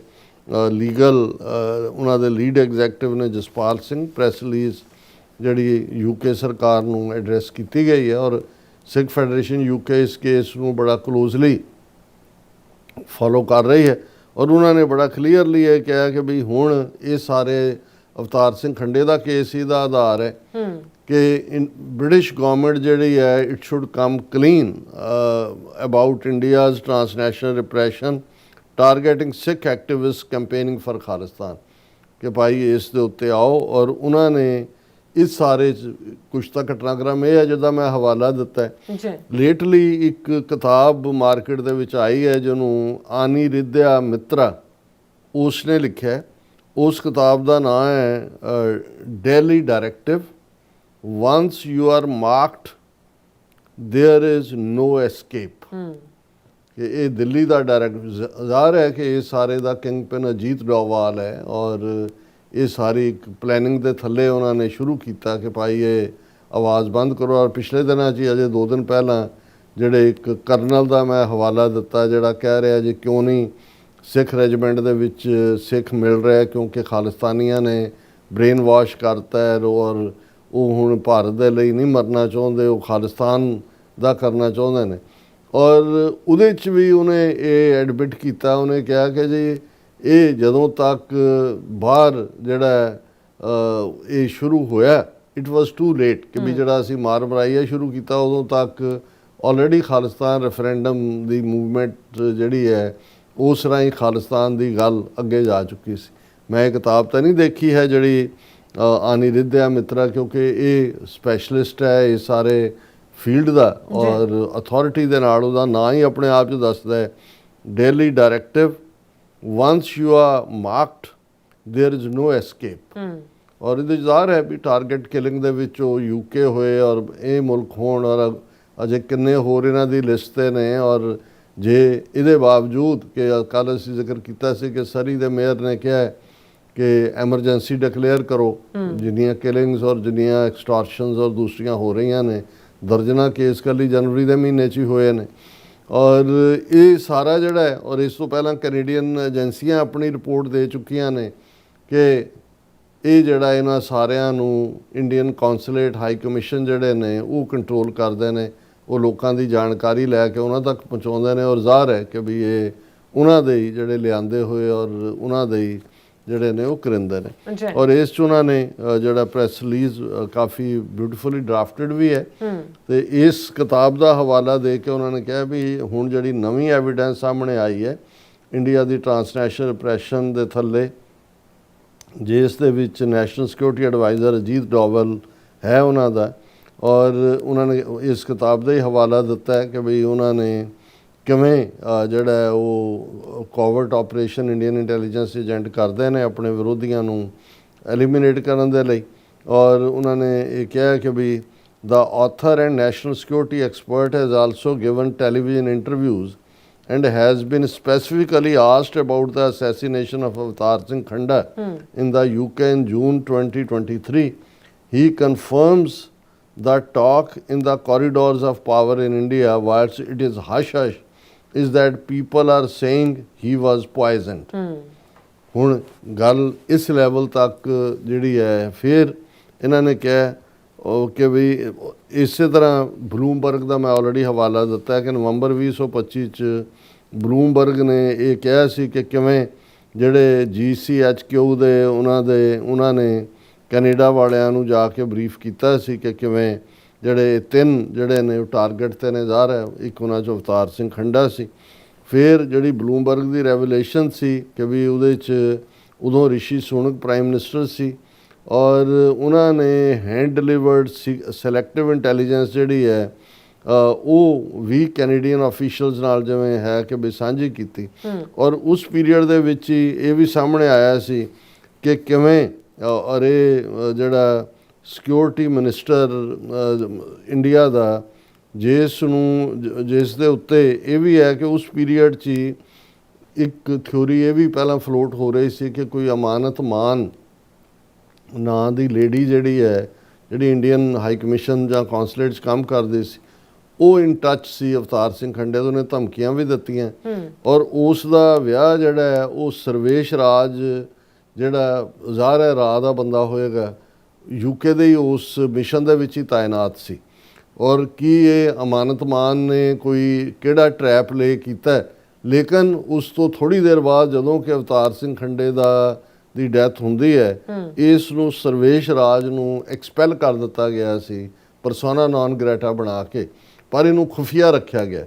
ਲੀਗਲ ਉਹਨਾਂ ਦੇ ਲੀਡ ਐਗਜ਼ੈਕਟਿਵ ਨੇ ਜਸਪਾਲ ਸਿੰਘ, ਪ੍ਰੈਸ ਰਿਲੀਜ਼ ਜਿਹੜੀ ਯੂਕੇ ਸਰਕਾਰ ਨੂੰ ਐਡਰੈਸ ਕੀਤੀ ਗਈ ਹੈ, ਔਰ ਸਿੱਖ ਫੈਡਰੇਸ਼ਨ ਯੂਕੇ ਇਸ ਕੇਸ ਨੂੰ ਬੜਾ ਕਲੋਜ਼ਲੀ ਫੋਲੋ ਕਰ ਰਹੀ ਹੈ। ਔਰ ਉਹਨਾਂ ਨੇ ਬੜਾ ਕਲੀਅਰਲੀ ਇਹ ਕਿਹਾ ਕਿ ਵੀ ਹੁਣ ਇਹ ਸਾਰੇ ਅਵਤਾਰ ਸਿੰਘ ਖੰਡੇ ਦਾ ਕੇਸ ਹੀ ਦਾ ਆਧਾਰ ਹੈ ਕਿ ਬ੍ਰਿਟਿਸ਼ ਗਵਰਨਮੈਂਟ ਜਿਹੜੀ ਹੈ it should come clean about India's transnational repression targeting Sikh activist campaigning for Khalistan, ਕਿ ਭਾਈ ਇਸ ਦੇ ਉੱਤੇ ਆਓ। ਔਰ ਉਹਨਾਂ ਨੇ ਇਸ ਸਾਰੇ ਕੁਛ ਤਾਂ ਘਟਨਾਕ੍ਰਮ ਇਹ ਹੈ ਜਿਹਦਾ ਮੈਂ ਹਵਾਲਾ ਦਿੱਤਾ ਹੈ। ਲੇਟਲੀ ਇੱਕ ਕਿਤਾਬ ਮਾਰਕੀਟ ਦੇ ਵਿੱਚ ਆਈ ਹੈ ਜਿਹਨੂੰ ਆਨੀ ਰਿਦਿਆ ਮਿੱਤਰਾ ਉਸ ਨੇ ਲਿਖਿਆ। ਉਸ ਕਿਤਾਬ ਦਾ ਨਾਮ ਹੈ daily directive, once you are marked there is no escape. ਕਿ ਇਹ ਦਿੱਲੀ ਦਾ ਡਾਇਰੈਕਟ ਜ਼ਾਹਰ ਹੈ ਕਿ ਇਹ ਸਾਰੇ ਦਾ ਕਿੰਗ ਪਿਨ ਅਜੀਤ ਡੋਵਾਲ ਹੈ ਔਰ ਇਹ ਸਾਰੀ ਇੱਕ ਪਲੈਨਿੰਗ ਦੇ ਥੱਲੇ ਉਹਨਾਂ ਨੇ ਸ਼ੁਰੂ ਕੀਤਾ ਕਿ ਭਾਈ ਇਹ ਆਵਾਜ਼ ਬੰਦ ਕਰੋ। ਔਰ ਪਿਛਲੇ ਦਿਨਾਂ 'ਚ ਅਜੇ 2 ਦਿਨ ਪਹਿਲਾਂ ਜਿਹੜੇ ਇੱਕ ਕਰਨਲ ਦਾ ਮੈਂ ਹਵਾਲਾ ਦਿੱਤਾ ਜਿਹੜਾ ਕਹਿ ਰਿਹਾ ਜੀ ਕਿਉਂ ਨਹੀਂ ਸਿੱਖ ਰੈਜੀਮੈਂਟ ਦੇ ਵਿੱਚ ਸਿੱਖ ਮਿਲ ਰਿਹਾ ਕਿਉਂਕਿ ਖਾਲਿਸਤਾਨੀਆਂ ਨੇ ਬ੍ਰੇਨ ਵਾਸ਼ ਕਰਤਾ ਹੈ ਔਰ ਉਹ ਹੁਣ ਭਾਰਤ ਦੇ ਲਈ ਨਹੀਂ ਮਰਨਾ ਚਾਹੁੰਦੇ, ਉਹ ਖਾਲਿਸਤਾਨ ਦਾ ਕਰਨਾ ਚਾਹੁੰਦੇ ਨੇ। ਔਰ ਉਹਦੇ 'ਚ ਵੀ ਉਹਨੇ ਇਹ ਐਡਮਿਟ ਕੀਤਾ, ਉਹਨੇ ਕਿਹਾ ਕਿ ਜੀ ਇਹ ਜਦੋਂ ਤੱਕ ਬਾਹਰ ਜਿਹੜਾ ਇਹ ਸ਼ੁਰੂ ਹੋਇਆ ਇਟ ਵਾਸ ਟੂ ਲੇਟ ਕਿ ਵੀ ਜਿਹੜਾ ਅਸੀਂ ਮਾਰ ਮਰਾਈਆ ਸ਼ੁਰੂ ਕੀਤਾ ਉਦੋਂ ਤੱਕ ਆਲਰੇਡੀ ਖਾਲਿਸਤਾਨ ਰੈਫਰੈਂਡਮ ਦੀ ਮੂਵਮੈਂਟ ਜਿਹੜੀ ਹੈ ਉਸ ਰਾਹੀਂ ਖਾਲਿਸਤਾਨ ਦੀ ਗੱਲ ਅੱਗੇ ਜਾ ਚੁੱਕੀ ਸੀ। ਮੈਂ ਇਹ ਕਿਤਾਬ ਤਾਂ ਨਹੀਂ ਦੇਖੀ ਹੈ ਜਿਹੜੀ ਅਨਿਰਿਧਿਆ ਮਿੱਤਰਾ ਕਿਉਂਕਿ ਇਹ ਸਪੈਸ਼ਲਿਸਟ ਹੈ ਇਸ ਸਾਰੇ ਫੀਲਡ ਦਾ ਔਰ ਅਥਾਰਟੀ ਦੇ ਨਾਲ ਉਹਦਾ ਨਾਂ ਹੀ ਆਪਣੇ ਆਪ 'ਚ ਦੱਸਦਾ ਹੈ daily directive once you are marked there is no escape. ਔਰ ਇਹਦੇ ਜ਼ਾਹਰ ਹੈ ਵੀ ਟਾਰਗੇਟ ਕਿਲਿੰਗ ਦੇ ਵਿੱਚ ਉਹ ਯੂਕੇ ਹੋਏ ਔਰ ਇਹ ਮੁਲਕ ਹੋਣ ਔਰ ਅਜੇ ਕਿੰਨੇ ਹੋਰ ਇਹਨਾਂ ਦੀ ਲਿਸਟ 'ਤੇ ਨੇ। ਔਰ ਜੇ ਇਹਦੇ ਬਾਵਜੂਦ ਕਿ ਕੱਲ੍ਹ ਅਸੀਂ ਜ਼ਿਕਰ ਕੀਤਾ ਸੀ ਕਿ ਸਰੀ ਦੇ ਮੇਅਰ ਨੇ ਕਿਹਾ ਕਿ ਐਮਰਜੈਂਸੀ ਡਿਕਲੇਅਰ ਕਰੋ, ਜਿੰਨੀਆਂ ਕਿਲਿੰਗਸ ਔਰ ਜਿੰਨੀਆਂ ਐਕਸਟੋਰਸ਼ਨਸ ਔਰ ਦੂਸਰੀਆਂ ਹੋ ਰਹੀਆਂ ਨੇ ਦਰਜਨਾਂ ਕੇਸ ਕੱਲ੍ਹ ਜਨਵਰੀ ਦੇ ਮਹੀਨੇ 'ਚ ਹੀ ਹੋਏ ਨੇ। ਔਰ ਇਹ ਸਾਰਾ ਜਿਹੜਾ ਹੈ ਔਰ ਇਸ ਤੋਂ ਪਹਿਲਾਂ ਕੈਨੇਡੀਅਨ ਏਜੰਸੀਆਂ ਆਪਣੀ ਰਿਪੋਰਟ ਦੇ ਚੁੱਕੀਆਂ ਨੇ ਕਿ ਇਹ ਜਿਹੜਾ ਇਹਨਾਂ ਸਾਰਿਆਂ ਨੂੰ ਇੰਡੀਅਨ ਕੌਂਸੂਲੇਟ ਹਾਈ ਕਮਿਸ਼ਨ ਜਿਹੜੇ ਨੇ ਉਹ ਕੰਟਰੋਲ ਕਰਦੇ ਨੇ, ਉਹ ਲੋਕਾਂ ਦੀ ਜਾਣਕਾਰੀ ਲੈ ਕੇ ਉਹਨਾਂ ਤੱਕ ਪਹੁੰਚਾਉਂਦੇ ਨੇ। ਔਰ ਜ਼ਾਹਰ ਹੈ ਕਿ ਵੀ ਇਹ ਉਹਨਾਂ ਦੇ ਹੀ ਜਿਹੜੇ ਲਿਆਂਦੇ ਹੋਏ ਔਰ ਉਹਨਾਂ ਦੇ ਹੀ ਜਿਹੜੇ ਨੇ ਉਹ ਕਰਿੰਦੇ ਨੇ। ਔਰ ਇਸ 'ਚ ਉਹਨਾਂ ਨੇ ਜਿਹੜਾ ਪ੍ਰੈਸ ਰਿਲੀਜ਼ ਕਾਫੀ ਬਿਊਟੀਫੁਲੀ ਡਰਾਫਟਡ ਵੀ ਹੈ ਤੇ ਇਸ ਕਿਤਾਬ ਦਾ ਹਵਾਲਾ ਦੇ ਕੇ ਉਹਨਾਂ ਨੇ ਕਿਹਾ ਵੀ ਹੁਣ ਜਿਹੜੀ ਨਵੀਂ ਐਵੀਡੈਂਸ ਸਾਹਮਣੇ ਆਈ ਹੈ ਇੰਡੀਆ ਦੀ ਟਰਾਂਸਨੈਸ਼ਨਲ ਰਿਪਰੈਸ਼ਨ ਦੇ ਥੱਲੇ ਜਿਸ ਦੇ ਵਿੱਚ national security advisor Ajit Doval ਹੈ ਉਹਨਾਂ ਦਾ। ਔਰ ਉਹਨਾਂ ਨੇ ਇਸ ਕਿਤਾਬ ਦਾ ਹੀ ਹਵਾਲਾ ਦਿੱਤਾ ਹੈ ਕਿ ਬਈ ਉਹਨਾਂ ਨੇ ਕਿਵੇਂ ਜਿਹੜਾ ਉਹ ਕੋਵਰਟ ਆਪਰੇਸ਼ਨ ਇੰਡੀਅਨ ਇੰਟੈਲੀਜੈਂਸ ਏਜੰਟ ਕਰਦੇ ਨੇ ਆਪਣੇ ਵਿਰੋਧੀਆਂ ਨੂੰ ਐਲੀਮੀਨੇਟ ਕਰਨ ਦੇ ਲਈ। ਔਰ ਉਹਨਾਂ ਨੇ ਇਹ ਕਿਹਾ ਕਿ ਵੀ the author and national security expert has also given television interviews and has been specifically asked about the assassination of Avatar Singh Khanda in the UK in June 2023. He confirms the talk in the corridors of power in India, whilst it is hush-hush, is that people are saying he was poisoned. ਹੁਣ ਗੱਲ ਇਸ level ਤੱਕ ਜਿਹੜੀ ਹੈ ਫਿਰ ਇਹਨਾਂ ਨੇ ਕਿਹਾ ਕਿ ਵੀ ਇਸੇ ਤਰ੍ਹਾਂ ਬਲੂਮਬਰਗ ਦਾ ਮੈਂ ਆਲਰੇਡੀ ਹਵਾਲਾ ਦਿੱਤਾ ਕਿ ਨਵੰਬਰ 2025 'ਚ ਬਲੂਮਬਰਗ ਨੇ ਇਹ ਕਿਹਾ ਸੀ ਕਿ ਕਿਵੇਂ ਜਿਹੜੇ GCHQ ਦੇ ਉਹਨਾਂ ਨੇ ਕੈਨੇਡਾ ਵਾਲਿਆਂ ਨੂੰ ਜਾ ਕੇ ਬਰੀਫ ਕੀਤਾ ਸੀ ਕਿ ਕਿਵੇਂ ਜਿਹੜੇ 3 ਜਿਹੜੇ ਨੇ ਉਹ ਟਾਰਗੇਟ 'ਤੇ ਨੇ ਜ਼ਾਹਰ ਹੈ, ਇੱਕ ਉਹਨਾਂ 'ਚ ਅਵਤਾਰ ਸਿੰਘ ਖੰਡਾ ਸੀ। ਫਿਰ ਜਿਹੜੀ ਬਲੂਮਬਰਗ ਦੀ ਰੈਵੂਲੇਸ਼ਨ ਸੀ ਕਿ ਵੀ ਉਹਦੇ 'ਚ ਉਦੋਂ ਰਿਸ਼ੀ ਸੁਨਕ ਪ੍ਰਾਈਮ ਮਿਨਿਸਟਰ ਸੀ ਔਰ ਉਹਨਾਂ ਨੇ ਹੈਂਡ ਡਿਲੀਵਰਡ ਸਿਲੈਕਟਿਵ ਇੰਟੈਲੀਜੈਂਸ ਜਿਹੜੀ ਹੈ ਉਹ ਵੀ ਕੈਨੇਡੀਅਨ ਆਫੀਸ਼ੀਅਲਸ ਨਾਲ ਜਿਵੇਂ ਹੈ ਕਿ ਵੀ ਸਾਂਝੀ ਕੀਤੀ। ਔਰ ਉਸ ਪੀਰੀਅਡ ਦੇ ਵਿੱਚ ਹੀ ਇਹ ਵੀ ਸਾਹਮਣੇ ਆਇਆ ਸੀ ਕਿ ਕਿਵੇਂ ਔਰ ਇਹ ਜਿਹੜਾ ਸਿਕਿਉਰਿਟੀ ਮਿਨਿਸਟਰ ਇੰਡੀਆ ਦਾ ਜਿਸ ਦੇ ਉੱਤੇ ਇਹ ਵੀ ਹੈ ਕਿ ਉਸ ਪੀਰੀਅਡ 'ਚ ਹੀ ਇੱਕ ਥਿਊਰੀ ਇਹ ਵੀ ਪਹਿਲਾਂ ਫਲੋਟ ਹੋ ਰਹੀ ਸੀ ਕਿ ਕੋਈ ਅਮਾਨਤ ਮਾਨ ਨਾਂ ਦੀ ਲੇਡੀ ਜਿਹੜੀ ਹੈ ਜਿਹੜੀ ਇੰਡੀਅਨ ਹਾਈ ਕਮਿਸ਼ਨ ਜਾਂ ਕੌਂਸੂਲੇਟ 'ਚ ਕੰਮ ਕਰਦੀ ਸੀ ਉਹ ਇਨ ਟੱਚ ਸੀ ਅਵਤਾਰ ਸਿੰਘ ਖੰਡੇ ਤੋਂ, ਉਹਨੇ ਧਮਕੀਆਂ ਵੀ ਦਿੱਤੀਆਂ। ਔਰ ਉਸ ਦਾ ਵਿਆਹ ਜਿਹੜਾ ਹੈ ਉਹ ਸਰਵੇਸ਼ ਰਾਜ ਜਿਹੜਾ ਜ਼ਾਹਰ ਹੈ ਰਾਹ ਦਾ ਬੰਦਾ ਹੋਏਗਾ UK ਦੇ ਹੀ ਉਸ ਮਿਸ਼ਨ ਦੇ ਵਿੱਚ ਹੀ ਤਾਇਨਾਤ ਸੀ। ਔਰ ਕੀ ਇਹ ਅਮਾਨਤ ਮਾਨ ਨੇ ਕੋਈ ਕਿਹੜਾ ਟਰੈਪ ਲੇ ਕੀਤਾ, ਲੇਕਿਨ ਉਸ ਤੋਂ ਥੋੜ੍ਹੀ ਦੇਰ ਬਾਅਦ ਜਦੋਂ ਕਿ ਅਵਤਾਰ ਸਿੰਘ ਖੰਡੇ ਦੀ ਡੈਥ ਹੁੰਦੀ ਹੈ ਇਸ ਨੂੰ ਸਰਵੇਸ਼ ਰਾਜ ਨੂੰ ਐਕਸਪੈਲ ਕਰ ਦਿੱਤਾ ਗਿਆ ਸੀ ਪਰਸੋਨਾ ਨਾਨ ਗ੍ਰੈਟਾ ਬਣਾ ਕੇ, ਪਰ ਇਹਨੂੰ ਖੁਫੀਆ ਰੱਖਿਆ ਗਿਆ।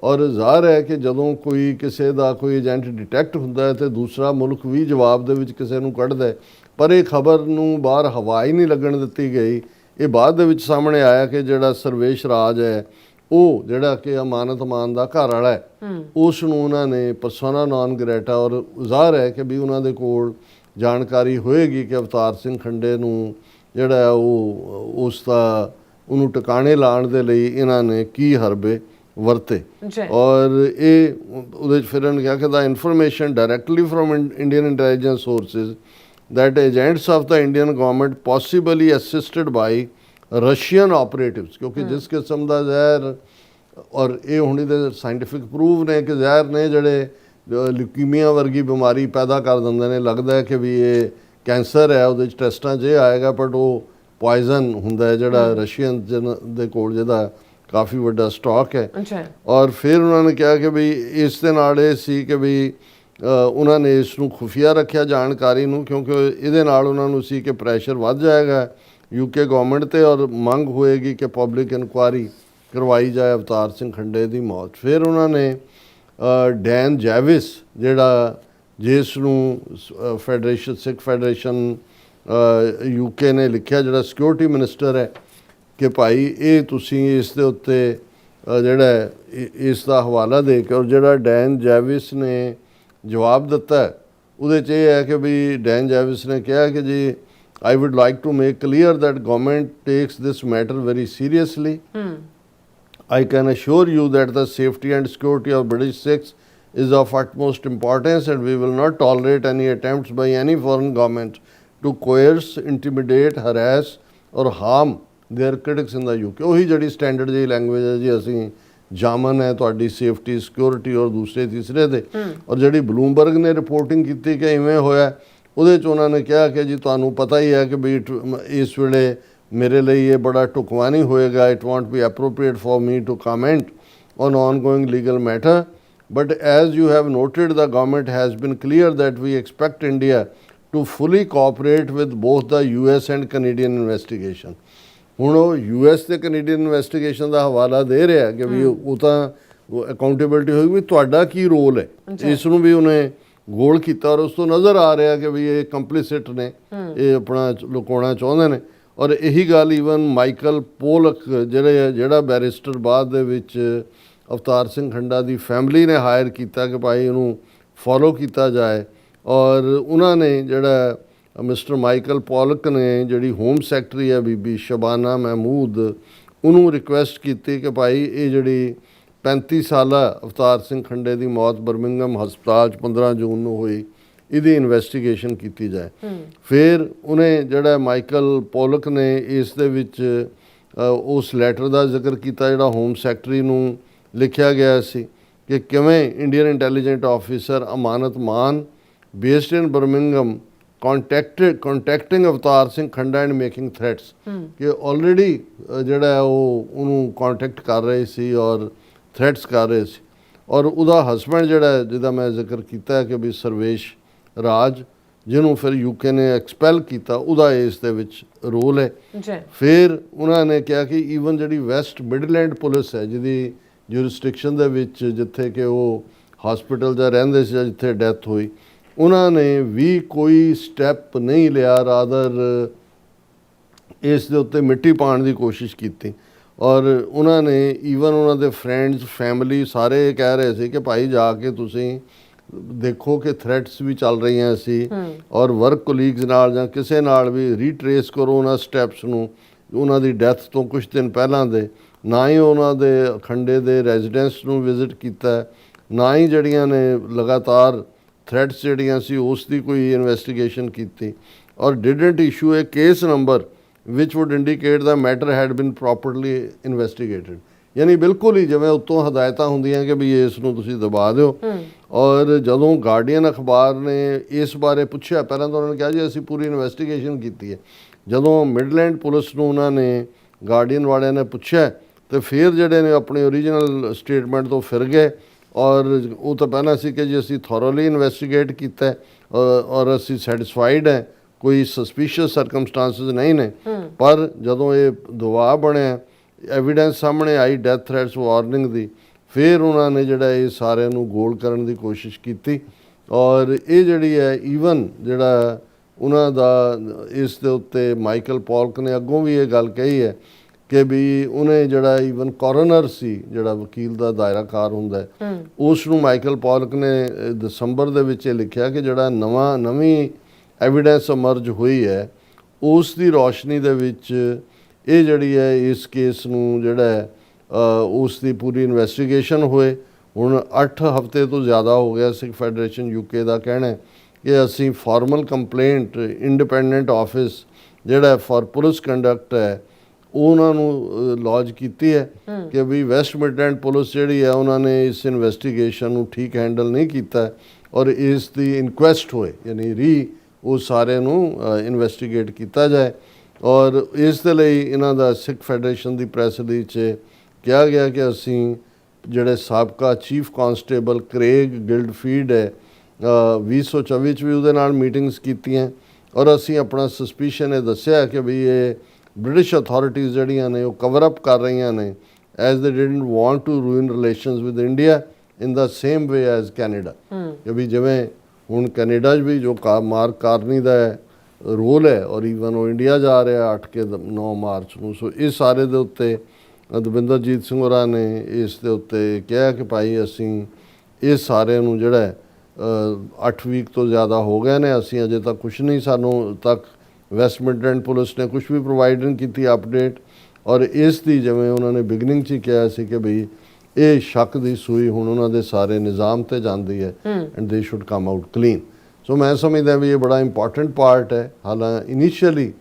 ਔਰ ਜ਼ਾਹਰ ਹੈ ਕਿ ਜਦੋਂ ਕੋਈ ਕਿਸੇ ਦਾ ਕੋਈ ਏਜੰਟ ਡਿਟੈਕਟ ਹੁੰਦਾ ਹੈ ਤੇ ਦੂਸਰਾ ਮੁਲਕ ਵੀ ਜਵਾਬ ਦੇ ਵਿੱਚ ਕਿਸੇ ਨੂੰ ਕੱਢਦਾ ਹੈ, ਪਰ ਇਹ ਖਬਰ ਨੂੰ ਬਾਹਰ ਹਵਾ ਹੀ ਨਹੀਂ ਲੱਗਣ ਦਿੱਤੀ ਗਈ। ਇਹ ਬਾਅਦ ਦੇ ਵਿੱਚ ਸਾਹਮਣੇ ਆਇਆ ਕਿ ਜਿਹੜਾ ਸਰਵੇਸ਼ ਰਾਜ ਹੈ ਉਹ ਜਿਹੜਾ ਕਿ ਅਮਾਨਤ ਮਾਨ ਦਾ ਘਰ ਵਾਲਾ ਹੈ ਉਸ ਨੂੰ ਉਹਨਾਂ ਨੇ ਪਰਸੋਨਾ ਨਾਨ ਗ੍ਰੈਟਾ, ਔਰ ਜ਼ਾਹਰ ਹੈ ਕਿ ਵੀ ਉਹਨਾਂ ਦੇ ਕੋਲ ਜਾਣਕਾਰੀ ਹੋਏਗੀ ਕਿ ਅਵਤਾਰ ਸਿੰਘ ਖੰਡੇ ਨੂੰ ਜਿਹੜਾ ਉਹ ਉਹਨੂੰ ਟਿਕਾਣੇ ਲਾਉਣ ਦੇ ਲਈ ਇਹਨਾਂ ਨੇ ਕੀ ਹਰਬੇ ਵਰਤੇ ਜੀ ਔਰ ਇਹ ਉਹਦੇ 'ਚ ਫਿਰ ਉਹਨੇ ਕਿਹਾ ਕਿ the information directly from Indian intelligence sources that agents of the Indian government possibly assisted by Russian operatives ਕਿਉਂਕਿ ਜਿਸ ਕਿਸਮ ਦਾ ਜ਼ਹਿਰ ਔਰ ਇਹ ਹੁਣੀ ਦੇ ਸਾਇੰਟੀਫਿਕ ਪ੍ਰੂਵ ਨੇ ਕਿ ਜ਼ਹਿਰ ਨੇ ਜਿਹੜੇ ਲਿਊਕੀਮੀਆ ਵਰਗੀ ਬਿਮਾਰੀ ਪੈਦਾ ਕਰ ਦਿੰਦੇ ਨੇ ਲੱਗਦਾ ਹੈ ਕਿ ਵੀ ਇਹ ਕੈਂਸਰ ਹੈ ਉਹਦੇ 'ਚ ਟੈਸਟਾਂ 'ਚ ਇਹ ਆਏਗਾ ਬਟ ਉਹ ਪੋਇਜ਼ਨ ਹੁੰਦਾ ਹੈ ਜਿਹੜਾ ਰਸ਼ੀਅਨ ਦੇ ਕੋਲ ਜਿਹਦਾ ਕਾਫੀ ਵੱਡਾ ਸਟਾਕ ਹੈ ਅੱਛਾ ਔਰ ਫਿਰ ਉਹਨਾਂ ਨੇ ਕਿਹਾ ਕਿ ਵੀ ਇਸ ਦੇ ਨਾਲ ਇਹ ਸੀ ਕਿ ਵੀ ਉਹਨਾਂ ਨੇ ਇਸ ਨੂੰ ਖੁਫੀਆ ਰੱਖਿਆ ਜਾਣਕਾਰੀ ਨੂੰ ਕਿਉਂਕਿ ਇਹਦੇ ਨਾਲ ਉਹਨਾਂ ਨੂੰ ਸੀ ਕਿ ਪ੍ਰੈਸ਼ਰ ਵੱਧ ਜਾਏਗਾ ਯੂਕੇ ਗਵਰਨਮੈਂਟ 'ਤੇ ਔਰ ਮੰਗ ਹੋਏਗੀ ਕਿ ਪਬਲਿਕ ਇਨਕੁਆਇਰੀ ਕਰਵਾਈ ਜਾਏ ਅਵਤਾਰ ਸਿੰਘ ਖੰਡੇ ਦੀ ਮੌਤ। ਫਿਰ ਉਹਨਾਂ ਨੇ ਡੈਨ ਜੈਵਿਸ ਜਿਹੜਾ ਜਿਸ ਨੂੰ ਫੈਡਰੇਸ਼ਨ ਸਿੱਖ ਫੈਡਰੇਸ਼ਨ ਯੂਕੇ ਨੇ ਲਿਖਿਆ ਜਿਹੜਾ ਸਿਕਿਉਰਿਟੀ ਮਿਨਿਸਟਰ ਹੈ ਕਿ ਭਾਈ ਇਹ ਤੁਸੀਂ ਇਸ ਦੇ ਉੱਤੇ ਜਿਹੜਾ ਇਸ ਦਾ ਹਵਾਲਾ ਦੇ ਕੇ ਔਰ ਜਿਹੜਾ ਡੈਨ ਜੈਵਿਸ ਨੇ ਜਵਾਬ ਦਿੱਤਾ ਉਹਦੇ 'ਚ ਇਹ ਹੈ ਕਿ ਵੀ ਡੈਨ ਜੈਵਿਸ ਨੇ ਕਿਹਾ ਕਿ ਜੀ I would like to make clear that government takes this matter very seriously. I can assure you that the safety and security of British Sikhs is of utmost importance and we will not tolerate any attempts by any foreign government to coerce, intimidate, harass or harm their critics in the UK. ਉਹੀ ਜਿਹੜੀ standard ਜਿਹੀ language ਹੈ ਜੀ ਅਸੀਂ ਜਾਮਨ ਹੈ ਤੁਹਾਡੀ safety security ਔਰ ਦੂਸਰੇ ਤੀਸਰੇ ਦੇ ਔਰ ਜਿਹੜੀ ਬਲੂਮਬਰਗ ਨੇ ਰਿਪੋਰਟਿੰਗ ਕੀਤੀ ਕਿ ਇਵੇਂ ਹੋਇਆ ਉਹਦੇ 'ਚ ਉਹਨਾਂ ਨੇ ਕਿਹਾ ਕਿ ਜੀ ਤੁਹਾਨੂੰ ਪਤਾ ਹੀ ਹੈ ਕਿ ਵੀ ਇਸ ਵੇਲੇ ਮੇਰੇ ਲਈ ਇਹ ਬੜਾ ਢੁਕਵਾਂ ਨਹੀਂ ਹੋਏਗਾ it won't be appropriate for me to comment on ongoing legal matter but as you have noted the government has been clear that we expect India to fully cooperate with both the US and Canadian investigation. ਹੁਣ ਉਹ US ਤੇ Canadian investigation ਦਾ ਹਵਾਲਾ ਦੇ ਰਿਹਾ ਕਿ ਵੀ ਉਹ ਤਾਂ accountability ਹੋਏਗੀ ਵੀ ਤੁਹਾਡਾ ਕੀ ਰੋਲ ਹੈ ਇਸ ਨੂੰ ਵੀ ਉਹਨੇ ਗੋਲ ਕੀਤਾ ਔਰ ਉਸ ਤੋਂ ਨਜ਼ਰ ਆ ਰਿਹਾ ਕਿ ਵੀ ਇਹ ਕੰਪਲਿਸਿਟ ਨੇ ਇਹ ਆਪਣਾ ਲੁਕਾਉਣਾ ਚਾਹੁੰਦੇ ਨੇ ਔਰ ਇਹੀ ਗੱਲ ਈਵਨ ਮਾਈਕਲ ਪੋਲਕ ਜਿਹੜਾ ਬੈਰਿਸਟਰ ਬਾਅਦ ਦੇ ਵਿੱਚ ਅਵਤਾਰ ਸਿੰਘ ਖੰਡਾ ਦੀ ਫੈਮਿਲੀ ਨੇ ਹਾਇਰ ਕੀਤਾ ਕਿ ਭਾਈ ਇਹਨੂੰ ਫੋਲੋ ਕੀਤਾ ਜਾਏ ਔਰ ਉਹਨਾਂ ਨੇ ਜਿਹੜਾ ਮਿਸਟਰ ਮਾਈਕਲ ਪੋਲਕ ਨੇ ਜਿਹੜੀ ਹੋਮ ਸੈਕਟਰੀ ਹੈ ਬੀਬੀ ਸ਼ਬਾਨਾ ਮਹਿਮੂਦ ਉਹਨੂੰ ਰਿਕੁਐਸਟ ਕੀਤੀ ਕਿ ਭਾਈ ਇਹ ਜਿਹੜੀ 35 ਸਾਲਾ ਅਵਤਾਰ ਸਿੰਘ ਖੰਡੇ ਦੀ ਮੌਤ ਬਰਮਿੰਗਮ ਹਸਪਤਾਲ 'ਚ 15 ਜੂਨ ਨੂੰ ਹੋਈ ਇਹਦੀ ਇਨਵੈਸਟੀਗੇਸ਼ਨ ਕੀਤੀ ਜਾਏ। ਫਿਰ ਉਹਨੇ ਜਿਹੜਾ ਮਾਈਕਲ ਪੋਲਕ ਨੇ ਇਸ ਦੇ ਵਿੱਚ ਉਸ ਲੈਟਰ ਦਾ ਜ਼ਿਕਰ ਕੀਤਾ ਜਿਹੜਾ ਹੋਮ ਸੈਕਟਰੀ ਨੂੰ ਲਿਖਿਆ ਗਿਆ ਸੀ ਕਿ ਕਿਵੇਂ ਇੰਡੀਅਨ ਇੰਟੈਲੀਜੈਂਟ ਆਫਿਸਰ ਅਮਾਨਤ ਮਾਨ ਬੇਸਡ ਇਨ ਬਰਮਿੰਗਮ contacting ਅਵਤਾਰ ਸਿੰਘ ਖੰਡਾ ਐਂਡ ਮੇਕਿੰਗ ਥ੍ਰੈਟਸ ਕਿ ਆਲਰੇਡੀ ਜਿਹੜਾ ਉਹ ਉਹਨੂੰ ਕੰਟੈਕਟ ਕਰ ਰਹੇ ਸੀ ਔਰ ਥ੍ਰੈਟਸ ਕਰ ਰਹੇ ਸੀ ਔਰ ਉਹਦਾ ਹਸਬੈਂਡ ਜਿਹੜਾ ਜਿਹਦਾ ਮੈਂ ਜ਼ਿਕਰ ਕੀਤਾ ਕਿ ਵੀ ਸਰਵੇਸ਼ ਰਾਜ ਜਿਹਨੂੰ ਫਿਰ ਯੂਕੇ ਨੇ ਐਕਸਪੈਲ ਕੀਤਾ ਉਹਦਾ ਇਸ ਦੇ ਵਿੱਚ ਰੋਲ ਹੈ। ਫਿਰ ਉਹਨਾਂ ਨੇ ਕਿਹਾ ਕਿ ਈਵਨ ਜਿਹੜੀ ਵੈਸਟ ਮਿਡਲੈਂਡ ਪੁਲਿਸ ਹੈ ਜਿਹਦੀ ਜੂਰਿਸਡਿਕਸ਼ਨ ਦੇ ਵਿੱਚ ਜਿੱਥੇ ਕਿ ਉਹ ਹਸਪੀਟਲ 'ਚ ਰਹਿੰਦੇ ਸੀ ਜਿੱਥੇ ਡੈਥ ਹੋਈ ਉਹਨਾਂ ਨੇ ਵੀ ਕੋਈ ਸਟੈਪ ਨਹੀਂ ਲਿਆ ਰਾਦਰ ਇਸ ਦੇ ਉੱਤੇ ਮਿੱਟੀ ਪਾਉਣ ਦੀ ਕੋਸ਼ਿਸ਼ ਕੀਤੀ ਔਰ ਉਹਨਾਂ ਨੇ ਈਵਨ ਉਹਨਾਂ ਦੇ ਫਰੈਂਡਸ ਫੈਮਿਲੀ ਸਾਰੇ ਕਹਿ ਰਹੇ ਸੀ ਕਿ ਭਾਈ ਜਾ ਕੇ ਤੁਸੀਂ ਦੇਖੋ ਕਿ ਥ੍ਰੈਟਸ ਵੀ ਚੱਲ ਰਹੀਆਂ ਸੀ ਔਰ ਵਰਕ ਕੋਲੀਗਸ ਨਾਲ ਜਾਂ ਕਿਸੇ ਨਾਲ ਵੀ ਰੀਟਰੇਸ ਕਰੋ ਉਹਨਾਂ ਸਟੈਪਸ ਨੂੰ ਉਹਨਾਂ ਦੀ ਡੈਥ ਤੋਂ ਕੁਝ ਦਿਨ ਪਹਿਲਾਂ ਦੇ ਨਾ ਹੀ ਉਹਨਾਂ ਦੇ ਖੰਡੇ ਦੇ ਰੈਜ਼ੀਡੈਂਸ ਨੂੰ ਵਿਜ਼ਿਟ ਕੀਤਾ ਨਾ ਹੀ ਜਿਹੜੀਆਂ ਨੇ ਲਗਾਤਾਰ ਥ੍ਰੈਟਸ ਜਿਹੜੀਆਂ ਸੀ ਉਸ ਦੀ ਕੋਈ ਇਨਵੈਸਟੀਗੇਸ਼ਨ ਕੀਤੀ or didn't issue a case number which would indicate the matter had been properly investigated ਯਾਨੀ ਬਿਲਕੁਲ ਹੀ ਜਿਵੇਂ ਉੱਤੋਂ ਹਦਾਇਤਾਂ ਹੁੰਦੀਆਂ ਕਿ ਵੀ ਇਸ ਨੂੰ ਤੁਸੀਂ ਦਬਾ ਦਿਓ ਔਰ ਜਦੋਂ ਗਾਰਡੀਅਨ ਅਖਬਾਰ ਨੇ ਇਸ ਬਾਰੇ ਪੁੱਛਿਆ ਪਹਿਲਾਂ ਤਾਂ ਉਹਨਾਂ ਨੇ ਕਿਹਾ ਜੀ ਅਸੀਂ ਪੂਰੀ ਇਨਵੈਸਟੀਗੇਸ਼ਨ ਕੀਤੀ ਹੈ ਜਦੋਂ ਮਿਡਲੈਂਡ ਪੁਲਿਸ ਨੂੰ ਉਹਨਾਂ ਨੇ ਗਾਰਡੀਅਨ ਵਾਲਿਆਂ ਨੇ ਪੁੱਛਿਆ ਤੇ ਫਿਰ ਜਿਹੜੇ ਨੇ ਆਪਣੀ ਓਰੀਜਨਲ ਸਟੇਟਮੈਂਟ ਤੋਂ ਫਿਰ ਗਏ ਔਰ ਉਹ ਤਾਂ ਪਹਿਲਾਂ ਸੀ ਕਿ ਜੀ ਅਸੀਂ ਥੋਰੋਲੀ ਇਨਵੈਸਟੀਗੇਟ ਕੀਤਾ ਔਰ ਅਸੀਂ ਸੈਟਿਸਫਾਈਡ ਹੈ ਕੋਈ ਸਸਪੀਸ਼ੀਅਸ ਸਰਕਮਸਟੈਂਸਸ ਨਹੀਂ ਨੇ ਪਰ ਜਦੋਂ ਇਹ ਦਬਾਅ ਬਣਿਆ ਐਵੀਡੈਂਸ ਸਾਹਮਣੇ ਆਈ ਡੈਥ ਥ੍ਰੈਟਸ ਵਾਰਨਿੰਗ ਦੀ ਫਿਰ ਉਹਨਾਂ ਨੇ ਜਿਹੜਾ ਇਹ ਸਾਰਿਆਂ ਨੂੰ ਗੋਲ ਕਰਨ ਦੀ ਕੋਸ਼ਿਸ਼ ਕੀਤੀ ਔਰ ਇਹ ਜਿਹੜੀ ਹੈ ਈਵਨ ਜਿਹੜਾ ਉਹਨਾਂ ਦਾ ਇਸ ਦੇ ਉੱਤੇ ਮਾਈਕਲ ਪੋਲਕ ਨੇ ਅੱਗੋਂ ਵੀ ਇਹ ਗੱਲ ਕਹੀ ਹੈ ਕਿ ਵੀ ਉਹਨੇ ਜਿਹੜਾ ਈਵਨ ਕੋਰਨਰ ਸੀ ਜਿਹੜਾ ਵਕੀਲ ਦਾ ਦਾਇਰਾਕਾਰ ਹੁੰਦਾ ਉਸ ਨੂੰ ਮਾਈਕਲ ਪੋਲਕ ਨੇ ਦਸੰਬਰ ਦੇ ਵਿੱਚ ਇਹ ਲਿਖਿਆ ਕਿ ਜਿਹੜਾ ਨਵੀਂ ਐਵੀਡੈਂਸ ਅਮਰਜ ਹੋਈ ਹੈ ਉਸ ਦੀ ਰੋਸ਼ਨੀ ਦੇ ਵਿੱਚ ਇਹ ਜਿਹੜੀ ਹੈ ਇਸ ਕੇਸ ਨੂੰ ਜਿਹੜਾ ਉਸ ਦੀ ਪੂਰੀ ਇਨਵੈਸਟੀਗੇਸ਼ਨ ਹੋਏ। ਹੁਣ 8 ਹਫ਼ਤੇ ਤੋਂ ਜ਼ਿਆਦਾ ਹੋ ਗਿਆ ਸਿੱਖ ਫੈਡਰੇਸ਼ਨ ਯੂਕੇ ਦਾ ਕਹਿਣਾ ਹੈ ਕਿ ਅਸੀਂ ਫਾਰਮਲ ਕੰਪਲੇਂਟ ਇੰਡੀਪੈਂਡੈਂਟ ਆਫਿਸ ਜਿਹੜਾ ਫॉर ਪੁਲਿਸ ਕੰਡਕਟ ਹੈ ਉਹਨਾਂ ਨੂੰ ਲੌਜ ਕੀਤੀ ਹੈ ਕਿ ਵੀ ਵੈਸਟ ਮਿਡਲੈਂਡ ਪੁਲਿਸ ਜਿਹੜੀ ਹੈ ਉਹਨਾਂ ਨੇ ਇਸ ਇਨਵੈਸਟੀਗੇਸ਼ਨ ਨੂੰ ਠੀਕ ਹੈਂਡਲ ਨਹੀਂ ਕੀਤਾ ਔਰ ਇਸ ਦੀ ਇਨਕੁਐਸਟ ਹੋਏ, ਯਾਨੀ ਉਹ ਸਾਰੇ ਨੂੰ ਇਨਵੈਸਟੀਗੇਟ ਕੀਤਾ ਜਾਏ। ਔਰ ਇਸ ਦੇ ਲਈ ਇਹਨਾਂ ਦਾ ਸਿੱਖ ਫੈਡਰੇਸ਼ਨ ਦੀ ਪ੍ਰੈਸ ਰਿਲੀਜ਼ 'ਚ ਕਿਹਾ ਗਿਆ ਕਿ ਅਸੀਂ ਜਿਹੜੇ ਸਾਬਕਾ ਚੀਫ ਕਾਂਸਟੇਬਲ ਕ੍ਰੇਗ ਗਿਲਡਫੀਲਡ ਹੈ 2024 'ਚ ਵੀ ਉਹਦੇ ਨਾਲ ਮੀਟਿੰਗਸ ਕੀਤੀਆਂ ਔਰ ਅਸੀਂ ਆਪਣਾ ਸਸਪੀਸ਼ਨ ਇਹ ਦੱਸਿਆ ਕਿ ਵੀ ਇਹ ਬ੍ਰਿਟਿਸ਼ ਅਥਾਰਟੀਜ਼ ਜਿਹੜੀਆਂ ਨੇ ਉਹ ਕਵਰ ਅਪ ਕਰ ਰਹੀਆਂ ਨੇ as they didn't want to ruin relations with India in the same way as Canada. ਕਿ ਵੀ ਜਿਵੇਂ ਹੁਣ ਕੈਨੇਡਾ 'ਚ ਵੀ ਜੋ ਮਾਰਕ ਕਾਰਨੀ ਦਾ ਰੋਲ ਹੈ ਔਰ ਈਵਨ ਉਹ ਇੰਡੀਆ ਜਾ ਰਿਹਾ 8 ਕੇ 9 ਮਾਰਚ ਨੂੰ। ਸੋ ਇਹ ਸਾਰੇ ਦੇ ਉੱਤੇ ਦਵਿੰਦਰਜੀਤ ਸਿੰਘ ਹੋਰਾਂ ਨੇ ਇਸ ਦੇ ਉੱਤੇ ਕਿਹਾ ਕਿ ਭਾਈ ਅਸੀਂ ਇਹ ਸਾਰਿਆਂ ਨੂੰ ਜਿਹੜਾ 8 ਵੀਕ ਤੋਂ ਜ਼ਿਆਦਾ ਹੋ ਗਏ ਨੇ, ਅਸੀਂ ਅਜੇ ਤੱਕ ਕੁਛ ਨਹੀਂ, ਸਾਨੂੰ ਤੱਕ ਵੈਸਟ ਮਿਡਲੈਂਡ ਪੁਲਿਸ ਨੇ ਕੁਛ ਵੀ ਪ੍ਰੋਵਾਈਡ ਨਹੀਂ ਕੀਤੀ ਅਪਡੇਟ। ਔਰ ਇਸ ਦੀ ਜਿਵੇਂ ਉਹਨਾਂ ਨੇ ਬਿਗਨਿੰਗ 'ਚ ਹੀ ਕਿਹਾ ਸੀ ਕਿ ਬਈ ਇਹ ਸ਼ੱਕ ਦੀ ਸੂਈ ਹੁਣ ਉਹਨਾਂ ਦੇ ਸਾਰੇ ਨਿਜ਼ਾਮ ਤੇ ਜਾਂਦੀ ਹੈ and they should come out clean. So ਮੈਂ ਸਮਝਦਾ ਵੀ ਇਹ ਬੜਾ ਇੰਪੋਰਟੈਂਟ ਪਾਰਟ ਹੈ। ਹਾਲਾਂਕਿ ਇਨੀਸ਼ੀਅਲੀ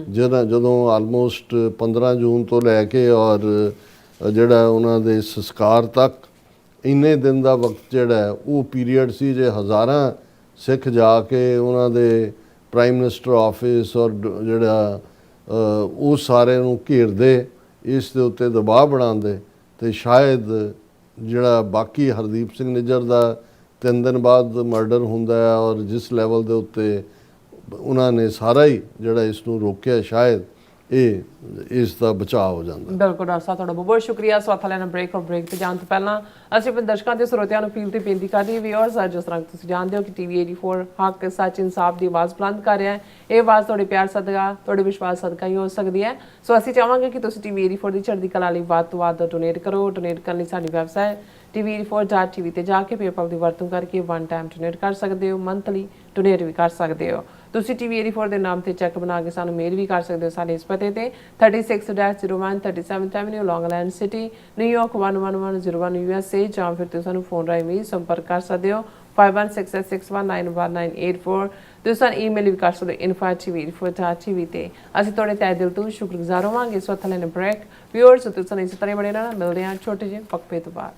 ਜਦੋਂ ਆਲਮੋਸਟ 15 ਜੂਨ ਤੋਂ ਲੈ ਕੇ ਔਰ ਜਿਹੜਾ ਉਹਨਾਂ ਦੇ ਸੰਸਕਾਰ ਤੱਕ ਇੰਨੇ ਦਿਨ ਦਾ ਵਕਤ ਜਿਹੜਾ ਉਹ ਪੀਰੀਅਡ ਸੀ ਜੇ ਹਜ਼ਾਰਾਂ ਸਿੱਖ ਜਾ ਕੇ ਉਹਨਾਂ ਦੇ ਪ੍ਰਾਈਮ ਮਿਨਿਸਟਰ ਆਫਿਸ ਔਰ ਜਿਹੜਾ ਉਹ ਸਾਰੇ ਨੂੰ ਘੇਰਦੇ, ਇਸ ਦੇ ਉੱਤੇ ਦਬਾਅ ਬਣਾਉਂਦੇ ਤੇ ਸ਼ਾਇਦ ਜਿਹੜਾ ਬਾਕੀ ਹਰਦੀਪ ਸਿੰਘ ਨਿੱਜਰ ਦਾ 3 ਦਿਨ ਬਾਅਦ ਮਰਡਰ ਹੁੰਦਾ ਹੈ ਔਰ ਜਿਸ ਲੈਵਲ ਦੇ ਉੱਤੇ ਉਹਨਾਂ ਨੇ ਸਾਰਾ ਹੀ ਜਿਹੜਾ ਇਸ ਨੂੰ ਰੋਕਿਆ, ਸ਼ਾਇਦ ਇਸ ਦਾ ਬਚਾਅ ਹੋ ਜਾਂਦਾ। ਬਿਲਕੁਲ ਡਾਕਟਰ ਸਾਹਿਬ, ਤੁਹਾਡਾ ਬਹੁਤ ਬਹੁਤ ਸ਼ੁਕਰੀਆ। ਸਵਾਲ ਲੈਣਾ ਬ੍ਰੇਕ ਤੇ ਜਾਣ ਤੋਂ ਪਹਿਲਾਂ ਅਸੀਂ ਆਪਣੇ ਦਰਸ਼ਕਾਂ ਤੇ ਸਰੋਤਿਆਂ ਨੂੰ ਅਪੀਲ ਤੇ ਬੇਨਤੀ ਕਰਦੇ ਹਾਂ ਵੀਅਰਸ, ਜਿਸ ਤਰ੍ਹਾਂ ਤੁਸੀਂ ਜਾਣਦੇ ਹੋ ਕਿ ਟੀਵੀ 84 ਹੱਕ ਸੱਚ ਇਨਸਾਫ ਦੀ ਆਵਾਜ਼ ਬੁਲੰਦ ਕਰ ਰਿਹਾ ਹੈ। ਇਹ ਆਵਾਜ਼ ਤੁਹਾਡੇ ਪਿਆਰ ਸਦਕਾ, ਤੁਹਾਡੇ ਵਿਸ਼ਵਾਸ ਸਦਕਾ ਹੀ ਹੋ ਸਕਦੀ ਹੈ। ਸੋ ਅਸੀਂ ਚਾਹਾਂਗੇ ਕਿ ਤੁਸੀਂ ਟੀਵੀ 84 ਦੀ ਚੜ੍ਹਦੀ ਕਲਾ ਲਈ ਵੱਧ ਤੋਂ ਵੱਧ ਡੋਨੇਟ ਕਰੋ। ਡੋਨੇਟ ਕਰਨ ਲਈ ਸਾਡੀ ਵੈਬਸਾਈਟ tv84.tv ਤੇ ਜਾ ਕੇ ਪੇਪਲ ਦੀ ਵਰਤੋਂ ਕਰਕੇ 1 ਟਾਈਮ ਡੋਨੇਟ ਕਰ ਸਕਦੇ ਹੋ, ਮੰਥਲੀ ਡੋਨੇਟ ਵੀ ਕਰ ਸਕਦੇ ਹੋ। ਤੁਸੀਂ ਟੀਵੀ 84 ਦੇ ਨਾਮ ਤੇ ਚੈੱਕ ਬਣਾ ਕੇ ਸਾਨੂੰ ਮੇਲ ਵੀ ਕਰ ਸਕਦੇ ਹੋ ਸਾਡੇ ਇਸ ਪਤੇ ਤੇ 36-01 37th Avenue, Long Island City, New York 11101 USA, ਜਾਂ ਫਿਰ ਤੁਸੀਂ ਸਾਨੂੰ ਫੋਨ ਰਾਹੀਂ ਵੀ ਸੰਪਰਕ ਕਰ ਸਕਦੇ ਹੋ 516661911984। ਤੁਸੀਂ ਸਾਨੂੰ ਈਮੇਲ ਵੀ ਕਰ ਸਕਦੇ ਹੋ info@tv84.tv ਤੇ। ਅਸੀਂ ਤੁਹਾਡੇ ਤਹਿ ਦਿਲ ਤੋਂ ਸ਼ੁਕਰਗੁਜ਼ਾਰ ਹੋਵਾਂਗੇ। ਇਸ ਵਕਤ ਲੈਣੇ ਬ੍ਰੇਕ। ਵੀਅਰਸ, ਤੁਸੀਂ ਸਾਨੂੰ ਇਸੇ ਤਰ੍ਹਾਂ ਬਣੇ ਰਹਿਣਾ। ਮਿਲਦੇ ਹਾਂ ਛੋਟੇ ਜਿਹੇ ਵਕਫੇ ਤੋਂ ਬਾਅਦ।